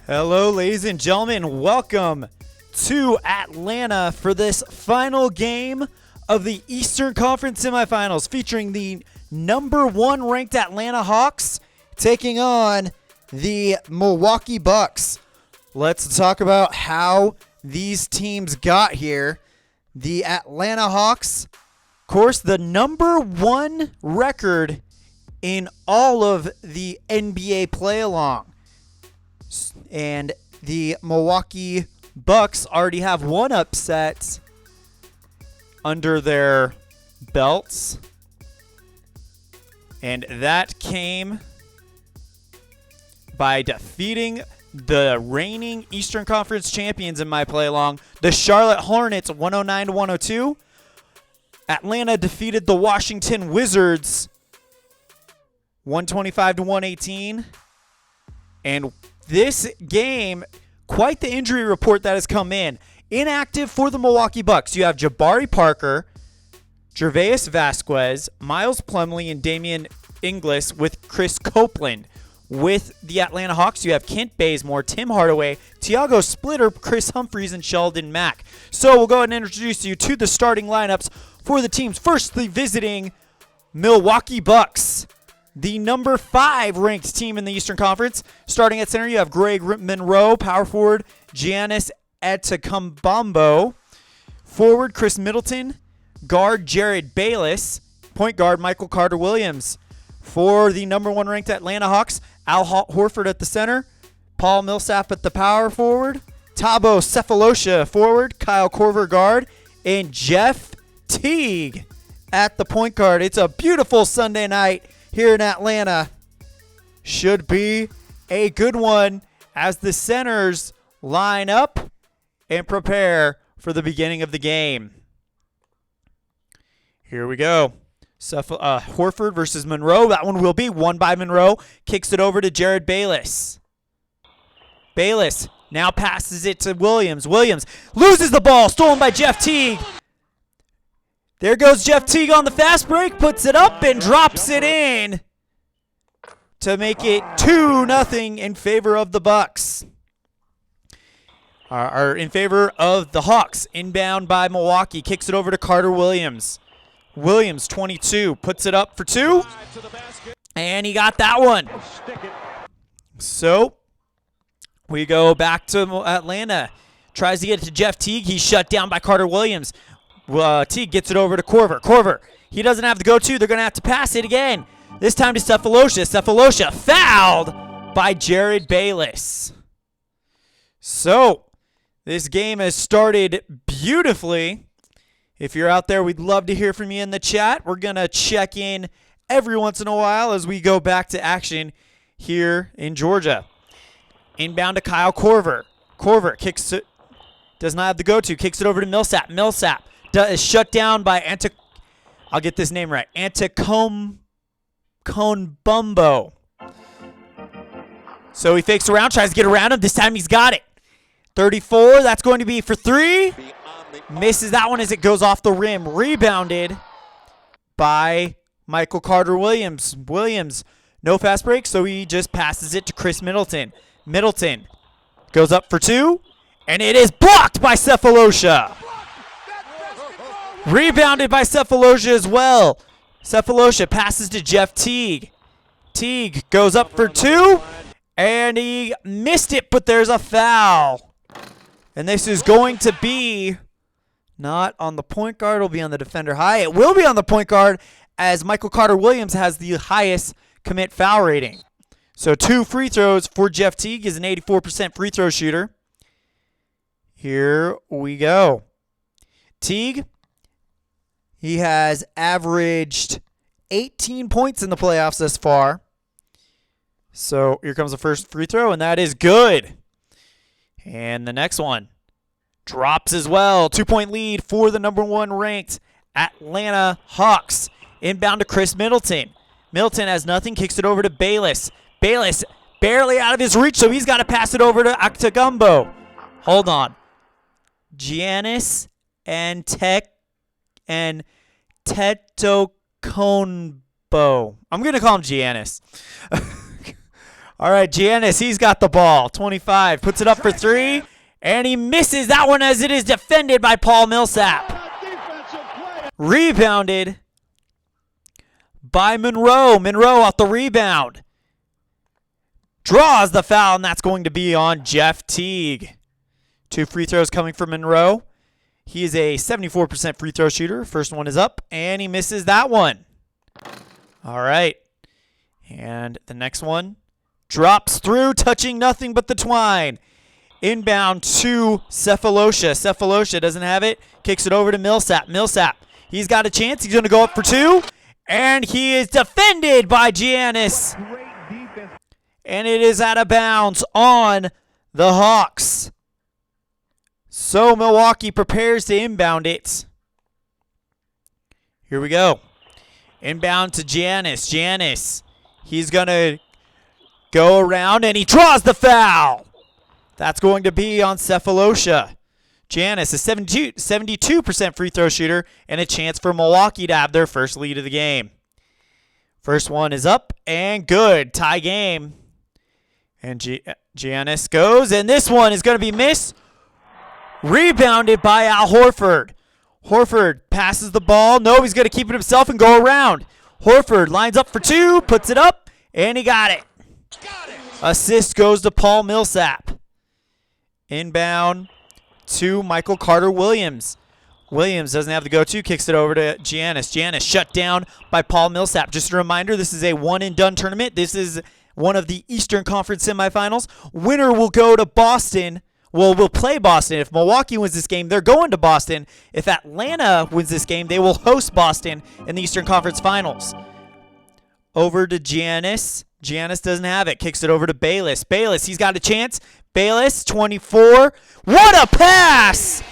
Hello, ladies and gentlemen. Welcome to Atlanta for this final game of the Eastern Conference Semifinals, featuring the #1 ranked Atlanta Hawks taking on the Milwaukee Bucks. Let's talk about how these teams got here. The Atlanta Hawks, of course, the #1 record in all of the NBA play-along. And the Milwaukee Bucks already have one upset under their belts. And that came by defeating the reigning Eastern Conference champions in my play-along, the Charlotte Hornets, 109-102. Atlanta defeated the Washington Wizards, 125-118. And this game, quite the injury report that has come in. Inactive for the Milwaukee Bucks. You have Jabari Parker, Gervais Vasquez, Miles Plumlee, and Damian Inglis with Chris Copeland. With the Atlanta Hawks, you have Kent Bazemore, Tim Hardaway, Tiago Splitter, Chris Humphries, and Sheldon Mack. So we'll go ahead and introduce you to the starting lineups for the teams. Firstly, visiting Milwaukee Bucks, the #5 ranked team in the Eastern Conference. Starting at center, you have Greg Monroe, power forward Giannis Antetokounmpo, forward Chris Middleton, guard Jared Bayless, point guard Michael Carter-Williams. For the #1 ranked Atlanta Hawks, Al Horford at the center, Paul Millsap at the power forward, Thabo Sefolosha forward, Kyle Korver guard, and Jeff Teague at the point guard. It's a beautiful Sunday night here in Atlanta. Should be a good one as the centers line up and prepare for the beginning of the game. Here we go. Horford versus Monroe. That one will be won by Monroe. Kicks it over to Jared Bayless. Bayless now passes it to Williams. Williams loses the ball. Stolen by Jeff Teague. There goes Jeff Teague on the fast break. Puts it up and drops it in to make it 2-0 in favor of the Bucks. Or in favor of the Hawks. Inbound by Milwaukee. Kicks it over to Carter Williams. Williams, 22, puts it up for 2. And he got that one. So we go back to Atlanta. Tries to get it to Jeff Teague. He's shut down by Carter Williams. Teague gets it over to Korver. Korver, he doesn't have to go to. They're going to have to pass it again. This time to Sefolosha. Sefolosha fouled by Jared Bayless. So this game has started beautifully. If you're out there, we'd love to hear from you in the chat. We're going to check in every once in a while as we go back to action here in Georgia. Inbound to Kyle Korver. Korver kicks it. Does not have the go-to. Kicks it over to Millsap. Millsap is shut down by I'll get this name right. Antetokounmpo. So he fakes around, tries to get around him. This time he's got it. 34, that's going to be for 3. Misses that one as it goes off the rim. Rebounded by Michael Carter-Williams. Williams, no fast break, so he just passes it to Chris Middleton. Middleton goes up for 2, and it is blocked by Sefolosha. Rebounded by Sefolosha as well. Sefolosha passes to Jeff Teague. Teague goes up for 2, and he missed it, but there's a foul. And this is going to be not on the point guard. It'll be on the defender high. It will be on the point guard as Michael Carter-Williams has the highest commit foul rating. So 2 free throws for Jeff Teague. Is an 84% free throw shooter. Here we go. Teague, he has averaged 18 points in the playoffs thus far. So here comes the first free throw, and that is good. And the next one drops as well. 2-point lead for the #1 ranked Atlanta Hawks. Inbound to Chris Middleton. Middleton has nothing. Kicks it over to Bayless. Bayless barely out of his reach, so he's got to pass it over to Antetokounmpo. Hold on. Giannis Antetokounmpo. I'm going to call him Giannis. All right, Giannis, he's got the ball. 25, puts it up for three, and he misses that one as it is defended by Paul Millsap. Rebounded by Monroe. Monroe off the rebound. Draws the foul, and that's going to be on Jeff Teague. 2 free throws coming from Monroe. He is a 74% free throw shooter. First one is up, and he misses that one. All right. And the next one drops through, touching nothing but the twine. Inbound to Cephalosha. Cephalosha doesn't have it. Kicks it over to Millsap. Millsap, he's got a chance. He's going to go up for 2. And he is defended by Giannis. And it is out of bounds on the Hawks. So Milwaukee prepares to inbound it. Here we go. Inbound to Giannis. Giannis, he's going to go around, and he draws the foul. That's going to be on Cephalosha. Giannis, a 72% free throw shooter, and a chance for Milwaukee to have their first lead of the game. First one is up and good. Tie game. And Giannis goes, and this one is going to be missed. Rebounded by Al Horford. Horford passes the ball. No, he's going to keep it himself and go around. Horford lines up for 2, puts it up, and he got it. Assist goes to Paul Millsap. Inbound to Michael Carter-Williams. Williams doesn't have the go-to, kicks it over to Giannis. Giannis shut down by Paul Millsap. Just a reminder, this is a one-and-done tournament. This is one of the Eastern Conference Semifinals. Winner will go to Boston. Well, we'll play Boston. If Milwaukee wins this game, they're going to Boston. If Atlanta wins this game, they will host Boston in the Eastern Conference Finals. Over to Giannis. Giannis doesn't have it. Kicks it over to Bayless. Bayless, he's got a chance. Bayless, 24. What a pass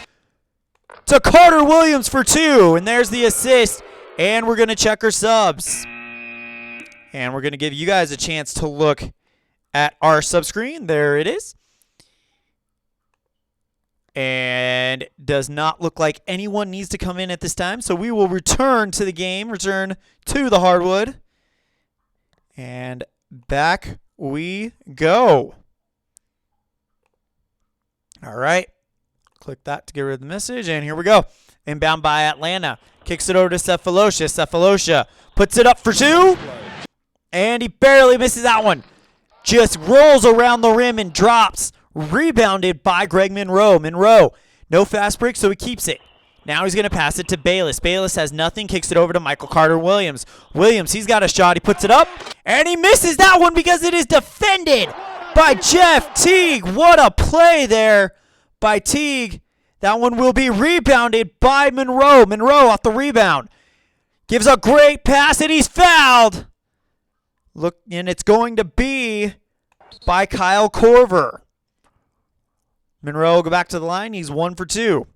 to Carter-Williams for 2. And there's the assist. And we're going to check our subs. And we're going to give you guys a chance to look at our sub screen. There it is. And does not look like anyone needs to come in at this time. So we will return to the game, return to the hardwood. And back we go. All right. Click that to get rid of the message. And here we go. Inbound by Atlanta. Kicks it over to Cephalosha. Cephalosha puts it up for 2. And he barely misses that one. Just rolls around the rim and drops. Rebounded by Greg Monroe. Monroe, no fast break, so he keeps it. Now he's going to pass it to Bayless. Bayless has nothing, kicks it over to Michael Carter-Williams. Williams, he's got a shot. He puts it up, and he misses that one because it is defended by Jeff Teague. What a play there by Teague. That one will be rebounded by Monroe. Monroe off the rebound. Gives a great pass, and he's fouled. Look, and it's going to be by Kyle Korver. Monroe will go back to the line. He's 1 for 2.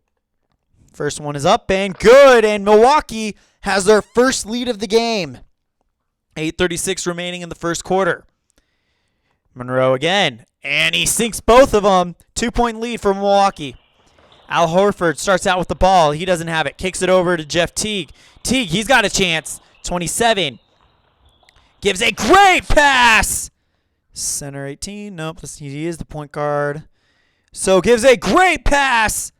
First one is up and good. And Milwaukee has their first lead of the game. 8:36 remaining in the first quarter. Monroe again. And he sinks both of them. 2-point lead for Milwaukee. Al Horford starts out with the ball. He doesn't have it. Kicks it over to Jeff Teague. Teague, he's got a chance. 27. Gives a great pass. Center 18. Nope, he is the point guard. So gives a great pass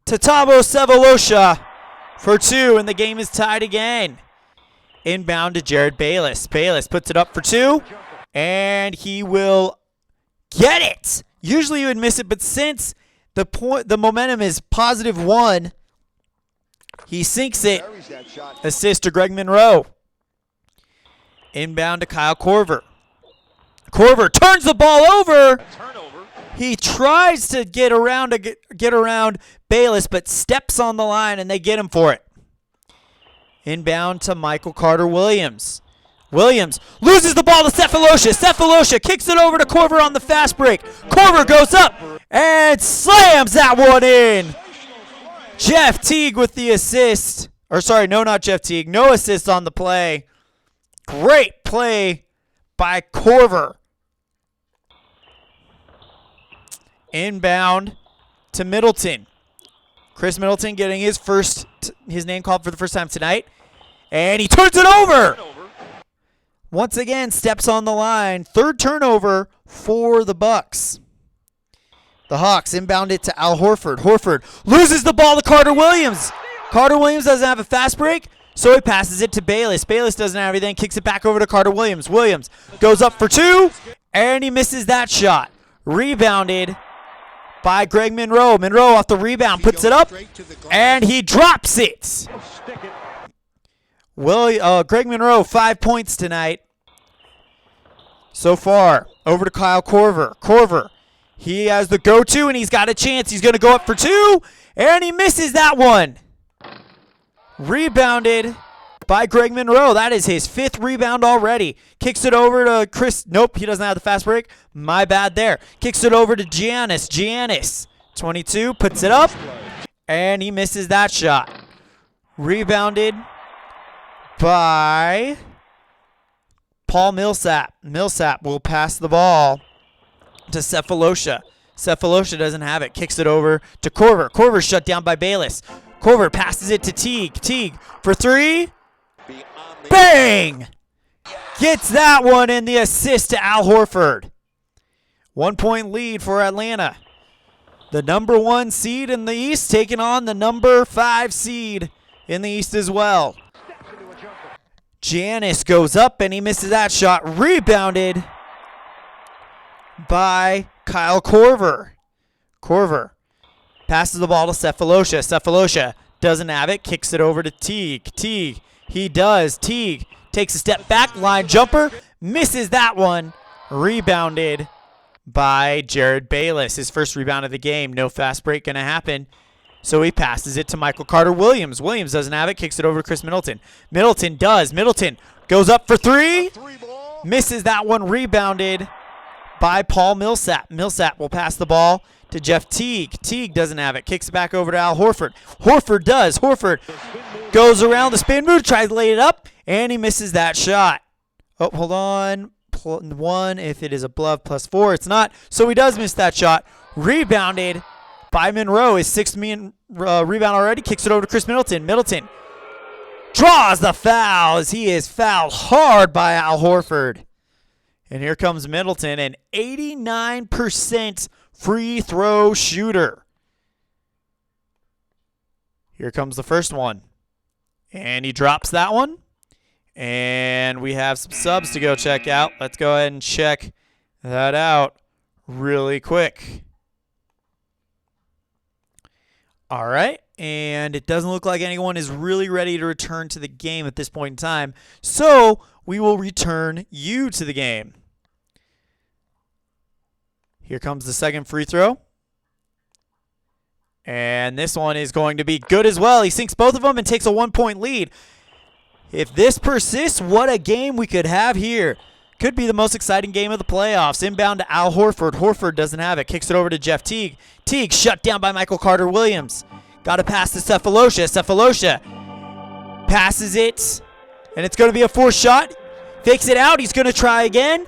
to Thabo Cephalosha for 2, and the game is tied again. Inbound to Jared Bayless. Bayless puts it up for 2, and he will get it. Usually you would miss it, but since the momentum is +1, he sinks it. Assist to Greg Monroe. Inbound to Kyle Korver. Korver turns the ball over. He tries to get around Bayless, but steps on the line, and they get him for it. Inbound to Michael Carter-Williams. Williams loses the ball to Cephalosha. Cephalosha kicks it over to Korver on the fast break. Korver goes up and slams that one in. Jeff Teague with the assist. Or sorry, no, not Jeff Teague. No assist on the play. Great play by Korver. Inbound to Middleton. Chris Middleton getting his name called for the first time tonight. And he turns it over. Once again, steps on the line. Third turnover for the Bucks. The Hawks inbound it to Al Horford. Horford loses the ball to Carter Williams. Carter Williams doesn't have a fast break, so he passes it to Bayless. Bayless doesn't have anything, kicks it back over to Carter Williams. Williams goes up for two, and he misses that shot. Rebounded by Greg Monroe. Monroe off the rebound, puts it up, and he drops it. Greg Monroe, 5 points tonight so far. Over to Kyle Korver. Korver, he has the go-to, and he's got a chance. He's going to go up for two, and he misses that one. Rebounded by Greg Monroe. That is his 5th rebound already. Kicks it over to Chris. Nope, he doesn't have the fast break. My bad there. Kicks it over to Giannis. Giannis, 22, puts it up, and he misses that shot. Rebounded by Paul Millsap. Millsap will pass the ball to Cephalosha. Cephalosha doesn't have it. Kicks it over to Korver. Korver shut down by Bayless. Korver passes it to Teague. Teague for three. Bang! Gets that one and the assist to Al Horford. 1 point lead for Atlanta. The number 1 seed in the East taking on the number 5 seed in the East as well. Giannis goes up and he misses that shot. Rebounded by Kyle Korver. Korver passes the ball to Cephalosha. Cephalosha doesn't have it. Kicks it over to Teague. Teague, he does. Teague takes a step back. Line jumper. Misses that one. Rebounded by Jared Bayless. His first rebound of the game. No fast break going to happen. So he passes it to Michael Carter Williams. Williams doesn't have it. Kicks it over to Chris Middleton. Middleton does. Middleton goes up for three. Misses that one. Rebounded by Paul Millsap. Millsap will pass the ball to Jeff Teague. Teague doesn't have it. Kicks it back over to Al Horford. Horford does. Horford goes around the spin move, tries to lay it up, and he misses that shot. Oh, hold on. +1 if it is a glove, +4. It's not. So he does miss that shot. Rebounded by Monroe. His 6th rebound already. Kicks it over to Chris Middleton. Middleton draws the foul as he is fouled hard by Al Horford. And here comes Middleton, an 89% free throw shooter. Here comes the first one. And he drops that one. And we have some subs to go check out. Let's go ahead and check that out really quick. All right. And it doesn't look like anyone is really ready to return to the game at this point in time. So we will return you to the game. Here comes the second free throw. And this one is going to be good as well. He sinks both of them and takes a 1 point lead. If this persists, what a game we could have here. Could be the most exciting game of the playoffs. Inbound to Al Horford. Horford doesn't have it. Kicks it over to Jeff Teague. Teague shut down by Michael Carter Williams. Got to pass to Cephalosha. Cephalosha passes it. And it's going to be a forced shot. Fakes it out. He's going to try again.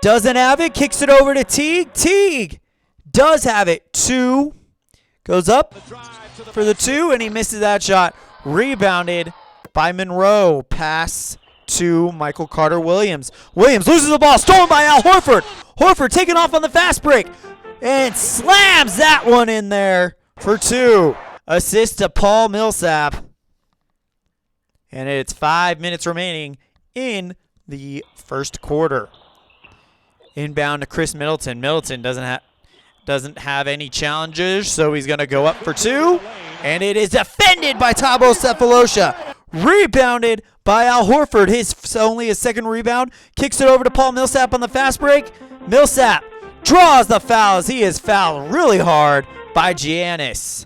Doesn't have it. Kicks it over to Teague. Teague does have it. 2. Goes up for the 2, and he misses that shot. Rebounded by Monroe. Pass to Michael Carter Williams. Williams loses the ball. Stolen by Al Horford. Horford taking off on the fast break. And slams that one in there for 2. Assist to Paul Millsap. And it's 5 minutes remaining in the first quarter. Inbound to Chris Middleton. Middleton doesn't have any challenges, so he's going to go up for 2. And it is defended by Thabo Cephalosha. Rebounded by Al Horford. Only his 2nd rebound. Kicks it over to Paul Millsap on the fast break. Millsap draws the foul as he is fouled really hard by Giannis.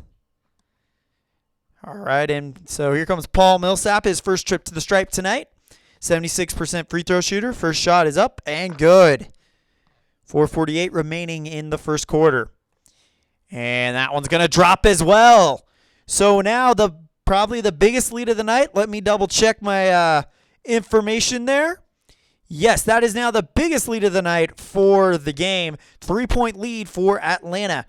All right, and so here comes Paul Millsap, his first trip to the stripe tonight. 76% free throw shooter. First shot is up and good. 4:48 remaining in the first quarter. And that one's going to drop as well. So now probably the biggest lead of the night. Let me double check my information there. Yes, that is now the biggest lead of the night for the game. 3-point lead for Atlanta.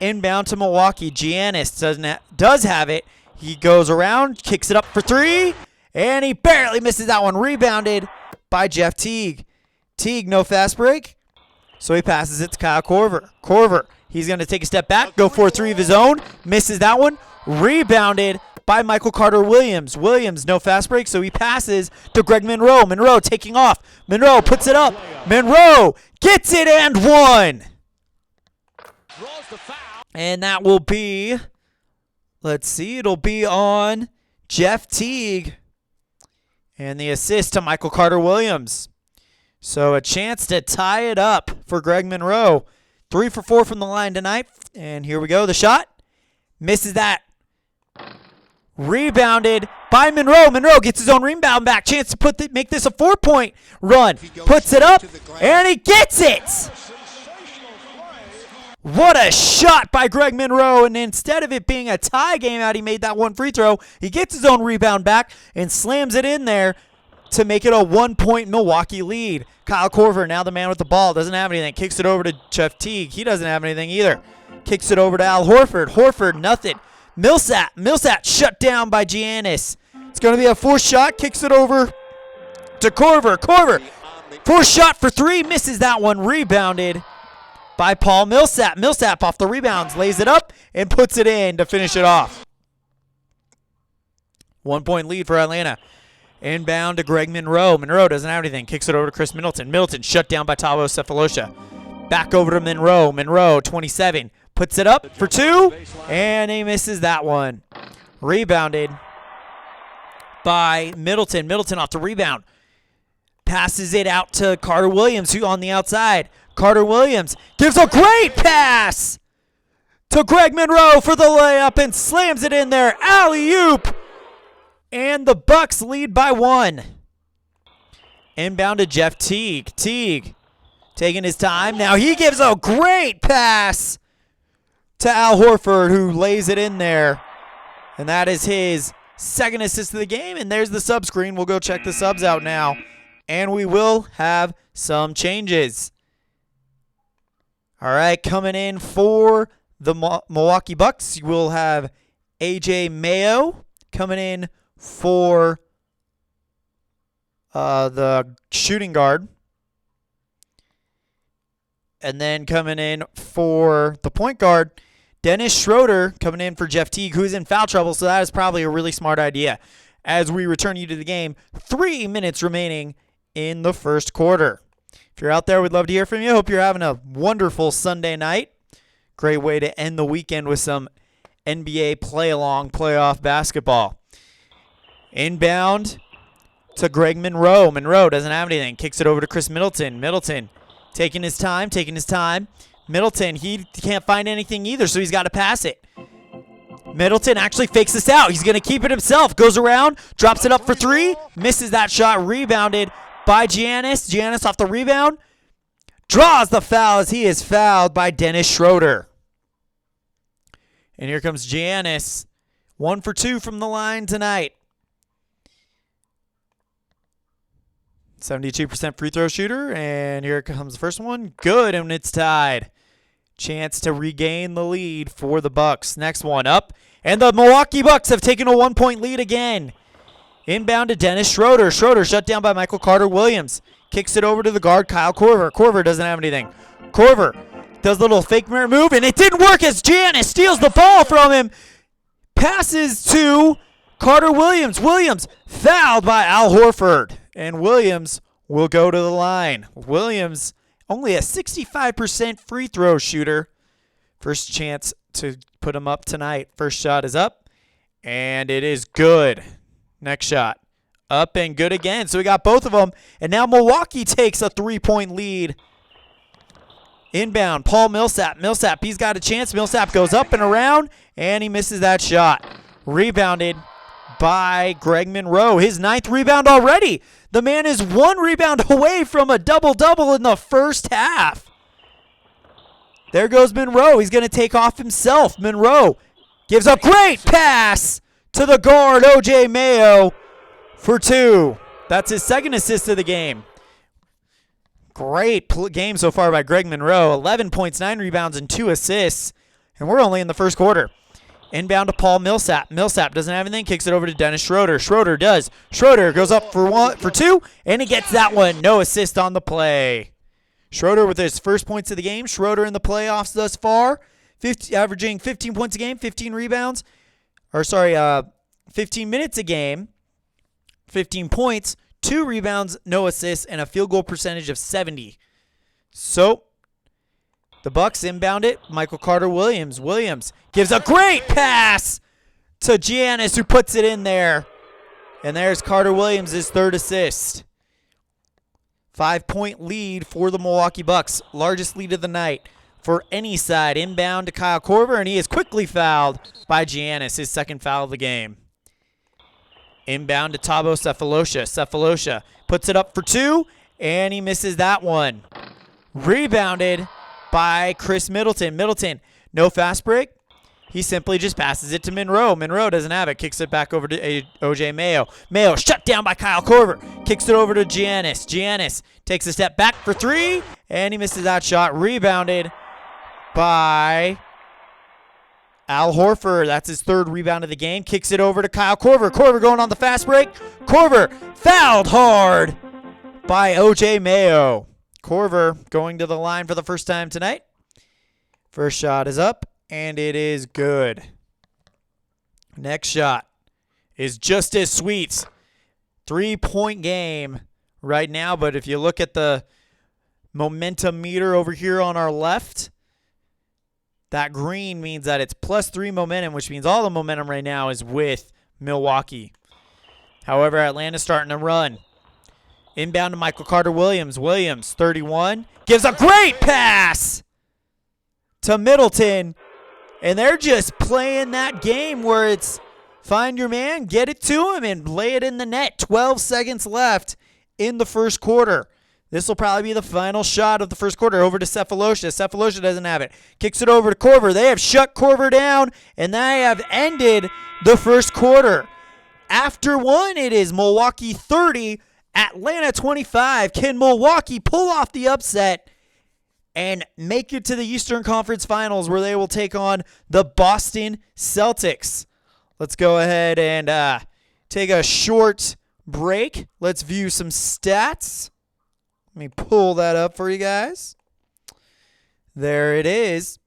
Inbound to Milwaukee. Giannis does have it. He goes around, kicks it up for 3, and he barely misses that one. Rebounded by Jeff Teague. Teague, no fast break. So he passes it to Kyle Korver. Korver, he's going to take a step back, go for a three of his own. Misses that one. Rebounded by Michael Carter-Williams. Williams, no fast break, so he passes to Greg Monroe. Monroe taking off. Monroe puts it up. Monroe gets it and one. And that will be, let's see, it'll be on Jeff Teague. And the assist to Michael Carter-Williams. So a chance to tie it up for Greg Monroe. 3 for 4 from the line tonight. And here we go. The shot. Misses that. Rebounded by Monroe. Monroe gets his own rebound back. Chance to make this a 4-point run. Puts it up. And he gets it. What a shot by Greg Monroe. And instead of it being a tie game out, he made that one free throw. He gets his own rebound back and slams it in there to make it a 1-point Milwaukee lead. Kyle Korver, now the man with the ball, doesn't have anything. Kicks it over to Jeff Teague. He doesn't have anything either. Kicks it over to Al Horford. Horford, nothing. Millsap shut down by Giannis. It's going to be a forced shot. Kicks it over to Korver. Korver, forced shot for three. Misses that one. Rebounded by Paul Millsap. Millsap off the rebounds, lays it up, and puts it in to finish it off. 1-point lead for Atlanta. Inbound to Greg Monroe. Monroe doesn't have anything. Kicks it over to Chris Middleton. Middleton shut down by Thabo Cephalosha. Back over to Monroe. Monroe, 27. Puts it up for two, and he misses that one. Rebounded by Middleton. Middleton off the rebound. Passes it out to Carter Williams, who on the outside. Carter Williams gives a great pass to Greg Monroe for the layup and slams it in there. Alley-oop. And the Bucks lead by 1. Inbound to Jeff Teague. Teague taking his time. Now he gives a great pass to Al Horford, who lays it in there. And that is his second assist of the game. And there's the sub screen. We'll go check the subs out now. And we will have some changes. All right, coming in for the Milwaukee Bucks, we'll have A.J. Mayo coming in for the shooting guard. And then coming in for the point guard, Dennis Schroeder coming in for Jeff Teague, who is in foul trouble, so that is probably a really smart idea. As we return you to the game, 3 minutes remaining in the first quarter. If you're out there, we'd love to hear from you. Hope you're having a wonderful Sunday night. Great way to end the weekend with some NBA play-along playoff basketball. Inbound to Greg Monroe. Monroe doesn't have anything. Kicks it over to Chris Middleton. Middleton taking his time. Middleton, he can't find anything either, so he's got to pass it. Middleton actually fakes this out. He's going to keep it himself. Goes around, drops it up for three. Misses that shot. Rebounded by Giannis. Giannis off the rebound. Draws the foul as he is fouled by Dennis Schroeder. And here comes Giannis. 1 for 2 from the line tonight. 72% free throw shooter, and here comes the first one. Good, and it's tied. Chance to regain the lead for the Bucks. Next one up, and the Milwaukee Bucks have taken a 1-point lead again. Inbound to Dennis Schroeder. Schroeder shut down by Michael Carter-Williams. Kicks it over to the guard, Kyle Korver. Korver doesn't have anything. Korver does a little fake mirror move, and it didn't work as Giannis steals the ball from him. Passes to Carter-Williams. Williams fouled by Al Horford. And Williams will go to the line. Williams, only a 65% free throw shooter. First chance to put him up tonight. First shot is up, and it is good. Next shot, up and good again. So we got both of them. And now Milwaukee takes a 3-point lead. Inbound, Paul Millsap. Millsap, he's got a chance. Millsap goes up and around, and he misses that shot. Rebounded by Greg Monroe. His 9th rebound already. The man is 1 rebound away from a double-double in the first half. There goes Monroe. He's going to take off himself. Monroe gives a great pass to the guard, O.J. Mayo, for 2. That's his second assist of the game. Great game so far by Greg Monroe. 11 points, 9 rebounds, and 2 assists. And we're only in the first quarter. Inbound to Paul Millsap. Millsap doesn't have anything. Kicks it over to Dennis Schroeder. Schroeder does. Schroeder goes up for 2, and he gets that one. No assist on the play. Schroeder with his first points of the game. Schroeder in the playoffs thus far, averaging 15 points a game, 15 rebounds. 15 minutes a game, 15 points, 2 rebounds, no assists, and a field goal percentage of 70. So, the Bucks inbound it. Michael Carter-Williams. Williams gives a great pass to Giannis, who puts it in there. And there's Carter-Williams' third assist. 5-point lead for the Milwaukee Bucks. Largest lead of the night for any side. Inbound to Kyle Korver, and he is quickly fouled by Giannis, his second foul of the game. Inbound to Thabo Sefolosha. Sefolosha puts it up for 2, and he misses that one. Rebounded by Chris Middleton. Middleton, no fast break. He simply just passes it to Monroe. Monroe doesn't have it. Kicks it back over to O.J. Mayo. Mayo shut down by Kyle Korver. Kicks it over to Giannis. Giannis takes a step back for 3, and he misses that shot. Rebounded by Al Horford. That's his third rebound of the game. Kicks it over to Kyle Korver. Korver going on the fast break. Korver fouled hard by O.J. Mayo. Korver going to the line for the first time tonight. First shot is up, and it is good. Next shot is just as sweet. 3-point game right now, but if you look at the momentum meter over here on our left, that green means that it's +3 momentum, which means all the momentum right now is with Milwaukee. However, Atlanta's starting to run. Inbound to Michael Carter-Williams. Williams, 31, gives a great pass to Middleton. And they're just playing that game where it's find your man, get it to him, and lay it in the net. 12 seconds left in the first quarter. This will probably be the final shot of the first quarter. Over to Sefolosha. Sefolosha doesn't have it. Kicks it over to Korver. They have shut Korver down, and they have ended the first quarter. After one, it is Milwaukee 30, Atlanta 25. Can Milwaukee pull off the upset and make it to the Eastern Conference Finals, where they will take on the Boston Celtics? Let's go ahead and take a short break. Let's view some stats. Let me pull that up for you guys. There it is.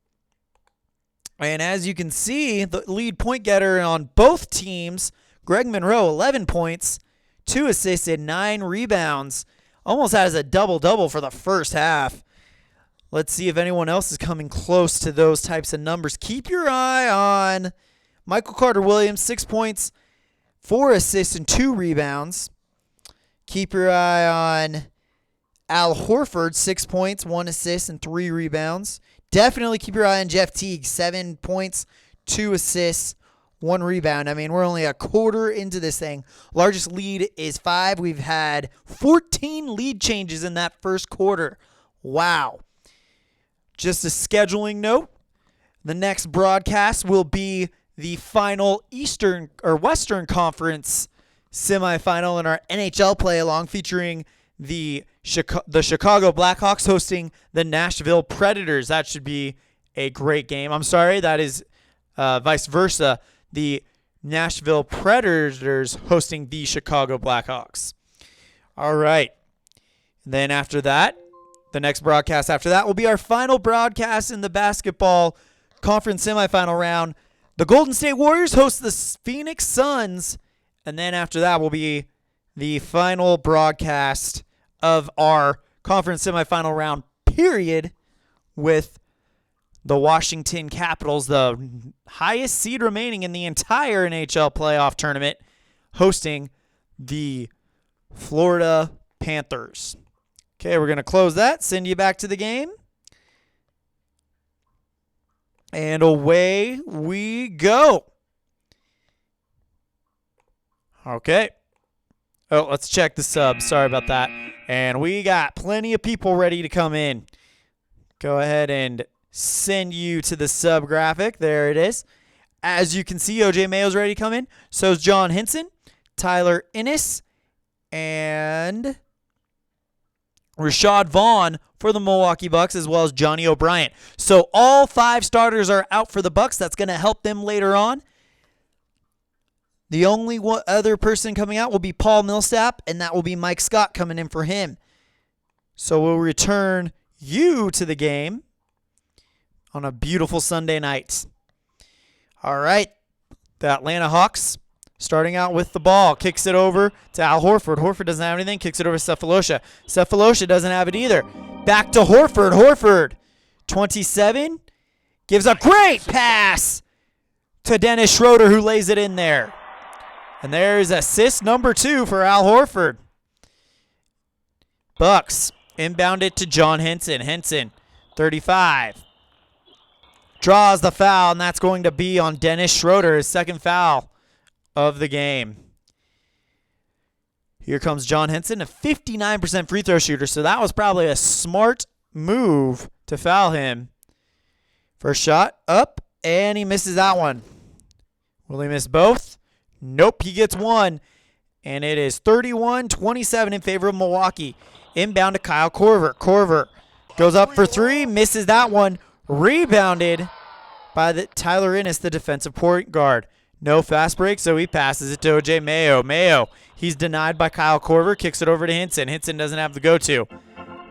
And as you can see, the lead point getter on both teams, Greg Monroe, 11 points, 2 assists, and 9 rebounds. Almost has a double-double for the first half. Let's see if anyone else is coming close to those types of numbers. Keep your eye on Michael Carter-Williams, 6 points, 4 assists, and 2 rebounds. Keep your eye on Al Horford, 6 points, 1 assist, and 3 rebounds. Definitely keep your eye on Jeff Teague, 7 points, 2 assists, 1 rebound. I mean, we're only a quarter into this thing. Largest lead is 5. We've had 14 lead changes in that first quarter. Wow. Just a scheduling note, the next broadcast will be the final Eastern or Western Conference semifinal in our NHL play-along, featuring the Chicago Blackhawks hosting the Nashville Predators. That should be a great game. I'm sorry, that is vice versa. The Nashville Predators hosting the Chicago Blackhawks. All right. Then after that, the next broadcast after that will be our final broadcast in the basketball conference semifinal round. The Golden State Warriors host the Phoenix Suns. And then after that will be the final broadcast of our conference semifinal round period, with the Washington Capitals, the highest seed remaining in the entire NHL playoff tournament, hosting the Florida Panthers. Okay, we're going to close that, send you back to the game, and away we go. Okay. Oh, let's check the sub. Sorry about that. And we got plenty of people ready to come in. Go ahead and send you to the sub graphic. There it is. As you can see, O.J. Mayo's ready to come in. So is John Henson, Tyler Ennis, and Rashad Vaughn for the Milwaukee Bucks, as well as Johnny O'Brien. So all 5 starters are out for the Bucks. That's going to help them later on. The only other person coming out will be Paul Millsap, and that will be Mike Scott coming in for him. So we'll return you to the game on a beautiful Sunday night. All right, the Atlanta Hawks starting out with the ball. Kicks it over to Al Horford. Horford doesn't have anything. Kicks it over to Sefolosha. Sefolosha doesn't have it either. Back to Horford. Horford, 27, gives a great pass to Dennis Schroeder, who lays it in there. And there's assist number 2 for Al Horford. Bucks inbound it to John Henson. Henson, 35. Draws the foul, and that's going to be on Dennis Schroeder, his second foul of the game. Here comes John Henson, a 59% free throw shooter, so that was probably a smart move to foul him. First shot up, and he misses that one. Will he miss both? Nope, he gets one, and it is 31-27 in favor of Milwaukee. Inbound to Kyle Korver. Korver goes up for 3, misses that one. Rebounded by Tyler Ennis, the defensive point guard. No fast break, so he passes it to O.J. Mayo. Mayo, he's denied by Kyle Korver, kicks it over to Henson. Henson doesn't have the go-to.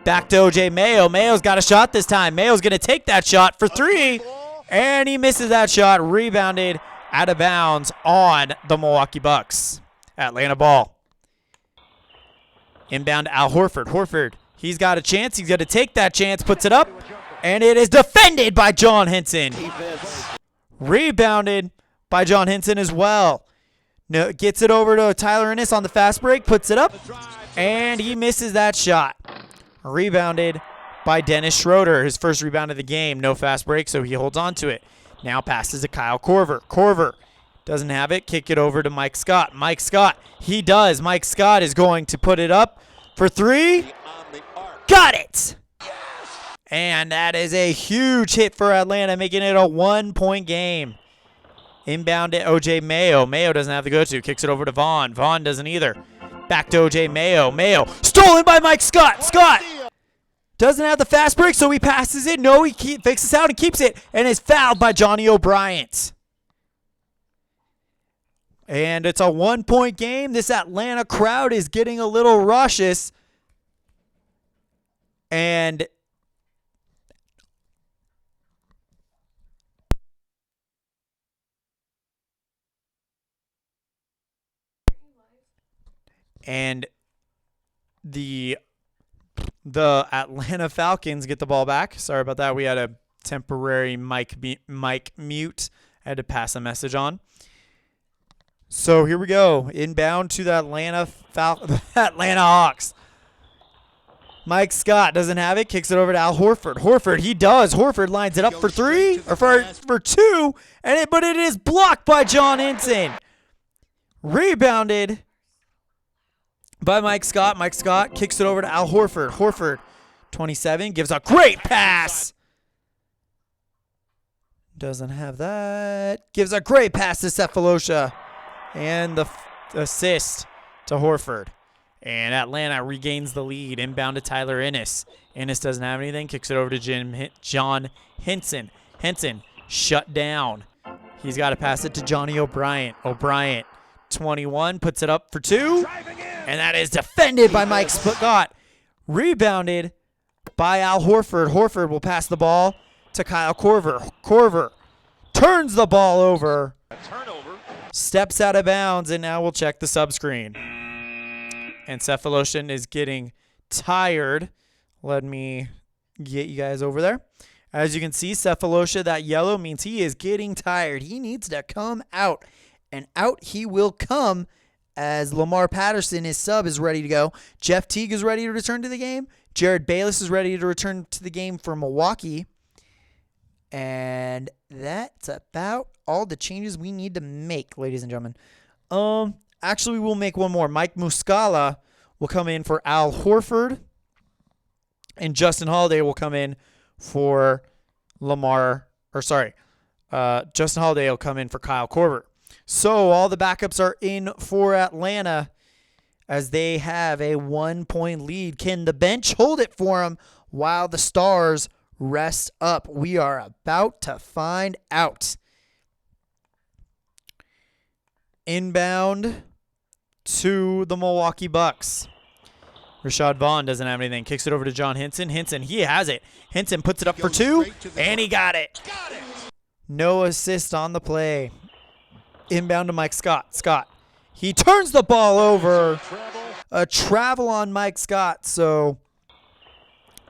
Back to O.J. Mayo. Mayo's got a shot this time. Mayo's going to take that shot for 3, and he misses that shot. Rebounded out of bounds on the Milwaukee Bucks. Atlanta ball. Inbound to Al Horford. Horford, he's got a chance. He's going to take that chance, puts it up, and it is defended by John Henson. Rebounded by John Henson as well. No, gets it over to Tyler Ennis on the fast break, puts it up, and he misses that shot. Rebounded by Dennis Schroeder, his first rebound of the game. No fast break, so he holds on to it. Now passes to Kyle Korver. Korver doesn't have it. Kick it over to Mike Scott. Mike Scott, he does. Mike Scott is going to put it up for 3. Got it! And that is a huge hit for Atlanta, making it a 1-point game. Inbound to O.J. Mayo. Mayo doesn't have the go-to. Kicks it over to Vaughn. Vaughn doesn't either. Back to O.J. Mayo. Mayo stolen by Mike Scott. Scott doesn't have the fast break, so he passes it. No, he fakes out and keeps it, and is fouled by Johnny O'Brien. And it's a 1-point game. This Atlanta crowd is getting a little raucous. And the Atlanta Falcons get the ball back. Sorry about that. We had a temporary mic mute. I had to pass a message on. So here we go. Inbound to the Atlanta Hawks. Mike Scott doesn't have it. Kicks it over to Al Horford. Horford, he does. Horford lines it up for 3 or for 2, but it is blocked by John Henson. Rebounded by Mike Scott. Mike Scott kicks it over to Al Horford. Horford, 27, gives a great pass. Doesn't have that. Gives a great pass to Sefolosha. And the assist to Horford. And Atlanta regains the lead. Inbound to Tyler Ennis. Ennis doesn't have anything. Kicks it over to John Henson. Henson shut down. He's got to pass it to Johnny O'Brien. O'Brien, 21, puts it up for 2. And that is defended by Mike Scott. Rebounded by Al Horford. Horford will pass the ball to Kyle Korver. Korver turns the ball over. Steps out of bounds, and now we'll check the subscreen. And Sefolosha is getting tired. Let me get you guys over there. As you can see, Sefolosha, that yellow means he is getting tired. He needs to come out, and out he will come as Lamar Patterson, his sub, is ready to go. Jeff Teague is ready to return to the game. Jared Bayless is ready to return to the game for Milwaukee. And that's about all the changes we need to make, ladies and gentlemen. Actually, we'll make one more. Mike Muscala will come in for Al Horford. And Justin Holiday will come in for Justin Holiday will come in for Kyle Korver. So all the backups are in for Atlanta as they have a 1-point lead. Can the bench hold it for them while the stars rest up? We are about to find out. Inbound to the Milwaukee Bucks. Rashad Vaughn doesn't have anything. Kicks it over to John Henson. Henson, he has it. Henson puts it up for 2, and he got it. No assist on the play. Inbound to Mike Scott. Scott, he turns the ball over. A travel on Mike Scott, so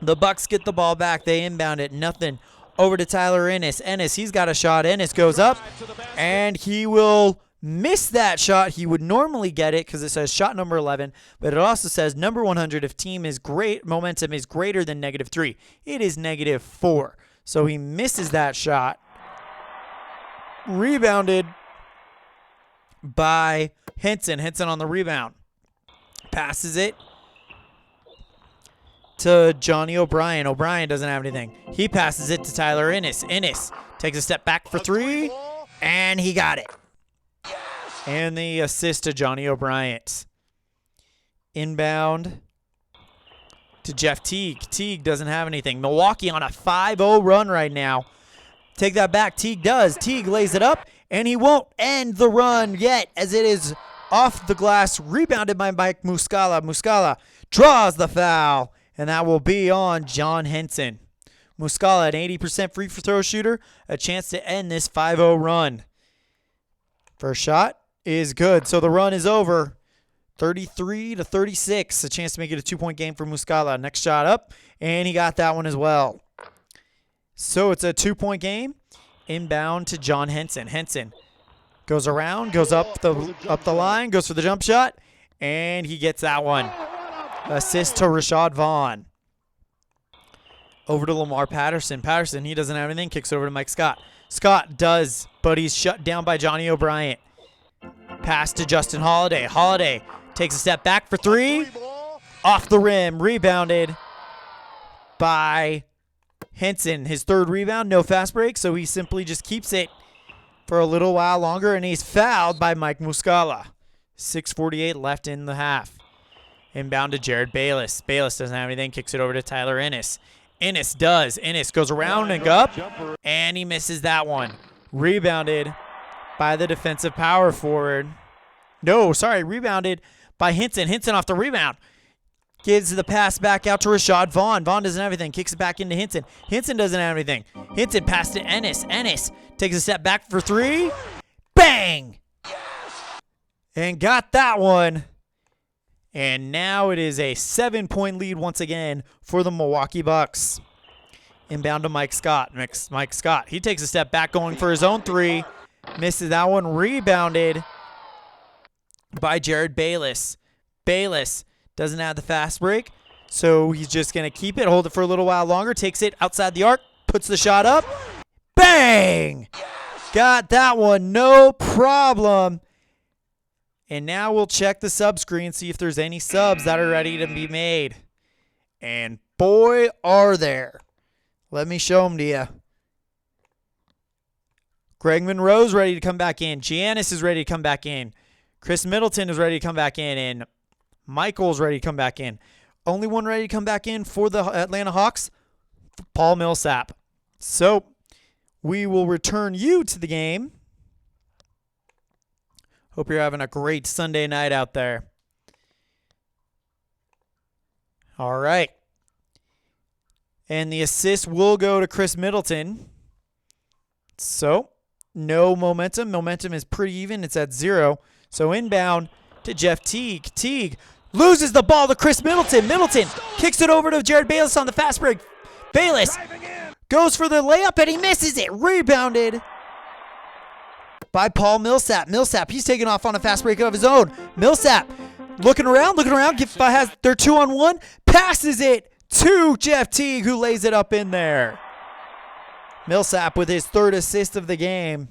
the Bucks get the ball back. They inbound it. Nothing. Over to Tyler Ennis. Ennis, he's got a shot. Ennis goes up, and he will miss that shot. He would normally get it because it says shot number 11, but it also says number 100 if team is great, momentum is greater than -3. It is -4. So he misses that shot. Rebounded by Henson. Henson on the rebound. Passes it to Johnny O'Brien. O'Brien doesn't have anything. He passes it to Tyler Ennis. Ennis takes a step back for 3, and he got it. And the assist to Johnny O'Brien. Inbound to Jeff Teague. Teague doesn't have anything. Milwaukee on a 5-0 run right now. Take that back. Teague does. Teague lays it up, and he won't end the run yet as it is off the glass. Rebounded by Mike Muscala. Muscala draws the foul, and that will be on John Henson. Muscala, an 80% free throw shooter, a chance to end this 5-0 run. First shot is good, so the run is over. 33-36, a chance to make it a 2-point game for Muscala. Next shot up, and he got that one as well. So it's a 2-point game. Inbound to John Henson. Henson goes around, goes up the line, goes for the jump shot, and he gets that one. Assist to Rashad Vaughn. Over to Lamar Patterson. Patterson, he doesn't have anything. Kicks over to Mike Scott. Scott does, but he's shut down by Johnny O'Brien. Pass to Justin Holiday. Holiday takes a step back for 3. Off the rim. Rebounded by Henson. His 3rd rebound. No fast break, so he simply just keeps it for a little while longer, and he's fouled by Mike Muscala. 6:48 left in the half. Inbound to Jared Bayless. Bayless doesn't have anything. Kicks it over to Tyler Ennis. Ennis does. Ennis goes around and up, and he misses that one. Rebounded by the defensive power forward. No, sorry, rebounded by Henson. Henson off the rebound. Gives the pass back out to Rashad Vaughn. Vaughn doesn't have anything. Kicks it back into Henson. Henson doesn't have anything. Henson passed to Ennis. Ennis takes a step back for 3. Bang! And got that one. And now it is a 7-point lead once again for the Milwaukee Bucks. Inbound to Mike Scott. Mike Scott, he takes a step back going for his own 3. Misses that one. Rebounded by Jared Bayless. Bayless doesn't have the fast break, so he's just going to keep it, hold it for a little while longer, takes it outside the arc, puts the shot up. Bang! Got that one, no problem. And now we'll check the sub screen, see if there's any subs that are ready to be made. And boy, are there. Let me show them to you. Greg Monroe's ready to come back in. Giannis is ready to come back in. Chris Middleton is ready to come back in. And Michael's ready to come back in. Only one ready to come back in for the Atlanta Hawks, Paul Millsap. So we will return you to the game. Hope you're having a great Sunday night out there. All right. And the assist will go to Chris Middleton. So, no momentum. Momentum is pretty even. It's at 0. So, inbound to Jeff Teague. Teague loses the ball to Chris Middleton. Middleton kicks it over to Jared Bayless on the fast break. Bayless goes for the layup, and he misses it. Rebounded by Paul Millsap. Millsap, he's taking off on a fast break of his own. Millsap looking around. Has their 2-on-1. Passes it to Jeff Teague, who lays it up in there. Millsap with his 3rd assist of the game.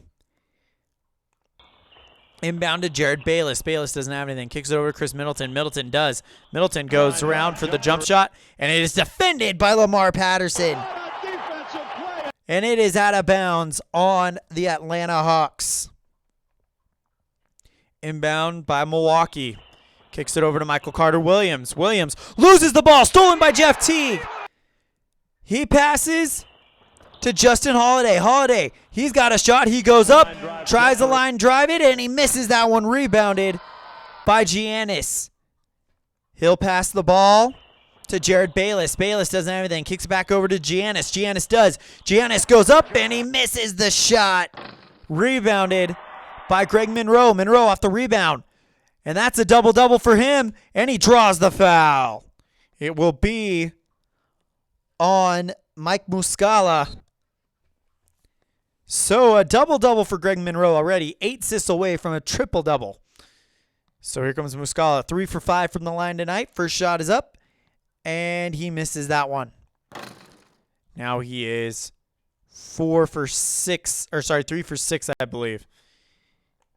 Inbound to Jared Bayless. Bayless doesn't have anything. Kicks it over to Chris Middleton. Middleton does. Middleton goes around for the jump shot, and it is defended by Lamar Patterson. And it is out of bounds on the Atlanta Hawks. Inbound by Milwaukee. Kicks it over to Michael Carter-Williams. Williams loses the ball. Stolen by Jeff Teague. He passes to Justin Holiday. Holiday, he's got a shot. He goes up, tries the line drive it, and he misses that one. Rebounded by Giannis. He'll pass the ball to Jared Bayless. Bayless doesn't have anything. Kicks it back over to Giannis. Giannis does. Giannis goes up and he misses the shot. Rebounded by Greg Monroe. Monroe off the rebound. And that's a double-double for him. And he draws the foul. It will be on Mike Muscala. So a double-double for Greg Monroe already. 8 assists away from a triple-double. So here comes Muscala. 3 for 5 from the line tonight. First shot is up. And he misses that one. Now he is 3 for 6, I believe.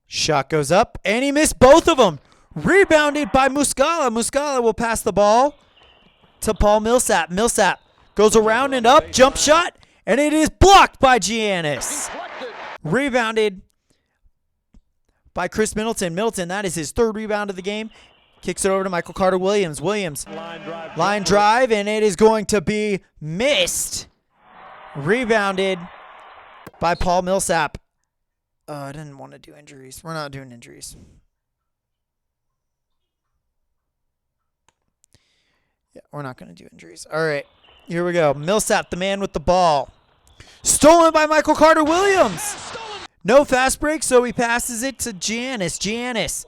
Shot goes up, and he missed both of them. Rebounded by Muscala. Muscala will pass the ball to Paul Millsap. Millsap goes around and up, jump shot, and it is blocked by Giannis. Rebounded by Chris Middleton. Middleton, that is his 3rd rebound of the game. Kicks it over to Michael Carter-Williams. Williams, line drive, and it is going to be missed. Rebounded by Paul Millsap. I didn't want to do injuries. We're not doing injuries. Yeah, we're not going to do injuries. All right, here we go. Millsap, the man with the ball. Stolen by Michael Carter-Williams. No fast break, so he passes it to Giannis. Giannis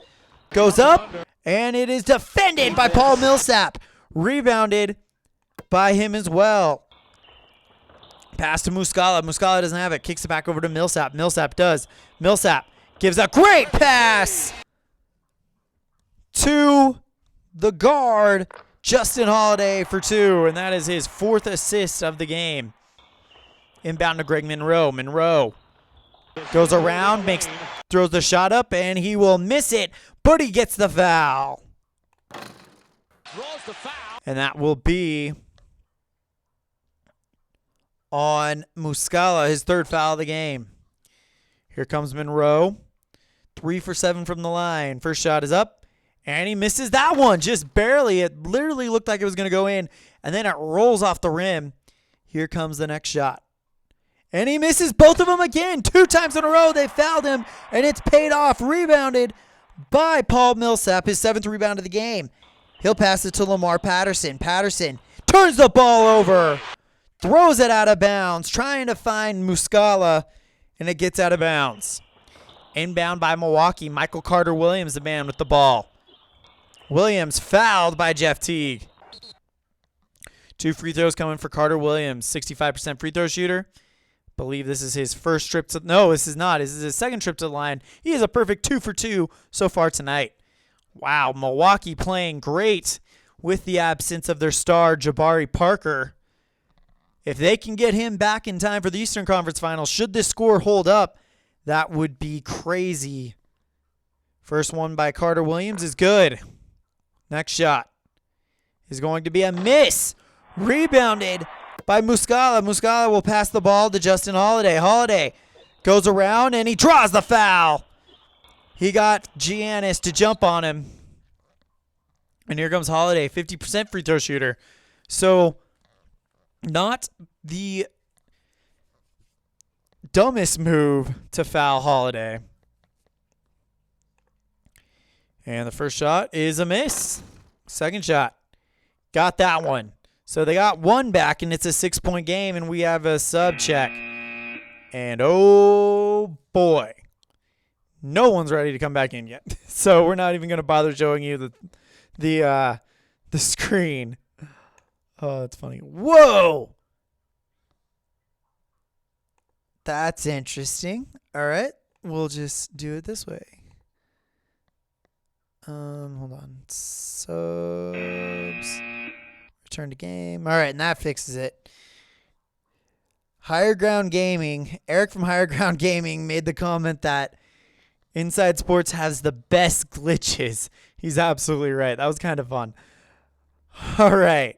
goes up, and it is defended by Paul Millsap. Rebounded by him as well. Pass to Muscala. Muscala doesn't have it. Kicks it back over to Millsap. Millsap does. Millsap gives a great pass to the guard, Justin Holiday, for 2. And that is his 4th assist of the game. Inbound to Greg Monroe. Monroe goes around, throws the shot up, and he will miss it, but he gets the foul. And that will be on Muscala, his 3rd foul of the game. Here comes Monroe. 3 for 7 from the line. First shot is up, and he misses that one just barely. It literally looked like it was going to go in, and then it rolls off the rim. Here comes the next shot. And he misses both of them again. 2 times in a row they fouled him, and it's paid off. Rebounded by Paul Millsap, his 7th rebound of the game. He'll pass it to Lamar Patterson. Patterson turns the ball over, throws it out of bounds, trying to find Muscala, and it gets out of bounds. Inbound by Milwaukee. Michael Carter-Williams, the man with the ball. Williams fouled by Jeff Teague. 2 free throws coming for Carter-Williams. 65% free throw shooter. Believe this is his first trip to... No, this is not. This is his 2nd trip to the line. He is a perfect 2 for 2 so far tonight. Wow, Milwaukee playing great with the absence of their star, Jabari Parker. If they can get him back in time for the Eastern Conference Finals, should this score hold up, that would be crazy. First one by Carter-Williams is good. Next shot is going to be a miss. Rebounded by Muscala. Muscala will pass the ball to Justin Holiday. Holiday goes around, and he draws the foul. He got Giannis to jump on him. And here comes Holiday, 50% free throw shooter. So, not the dumbest move to foul Holiday. And the first shot is a miss. Second shot. Got that one. So they got 1 back, and it's a 6-point game, and we have a sub check. And oh boy, no one's ready to come back in yet. So we're not even going to bother showing you the screen. Oh, that's funny. Whoa, that's interesting. All right, we'll just do it this way. Hold on. Subs. Return to game. All right, and that fixes it. Higher Ground Gaming. Eric from Higher Ground Gaming made the comment that Inside Sports has the best glitches. He's absolutely right. That was kind of fun. All right.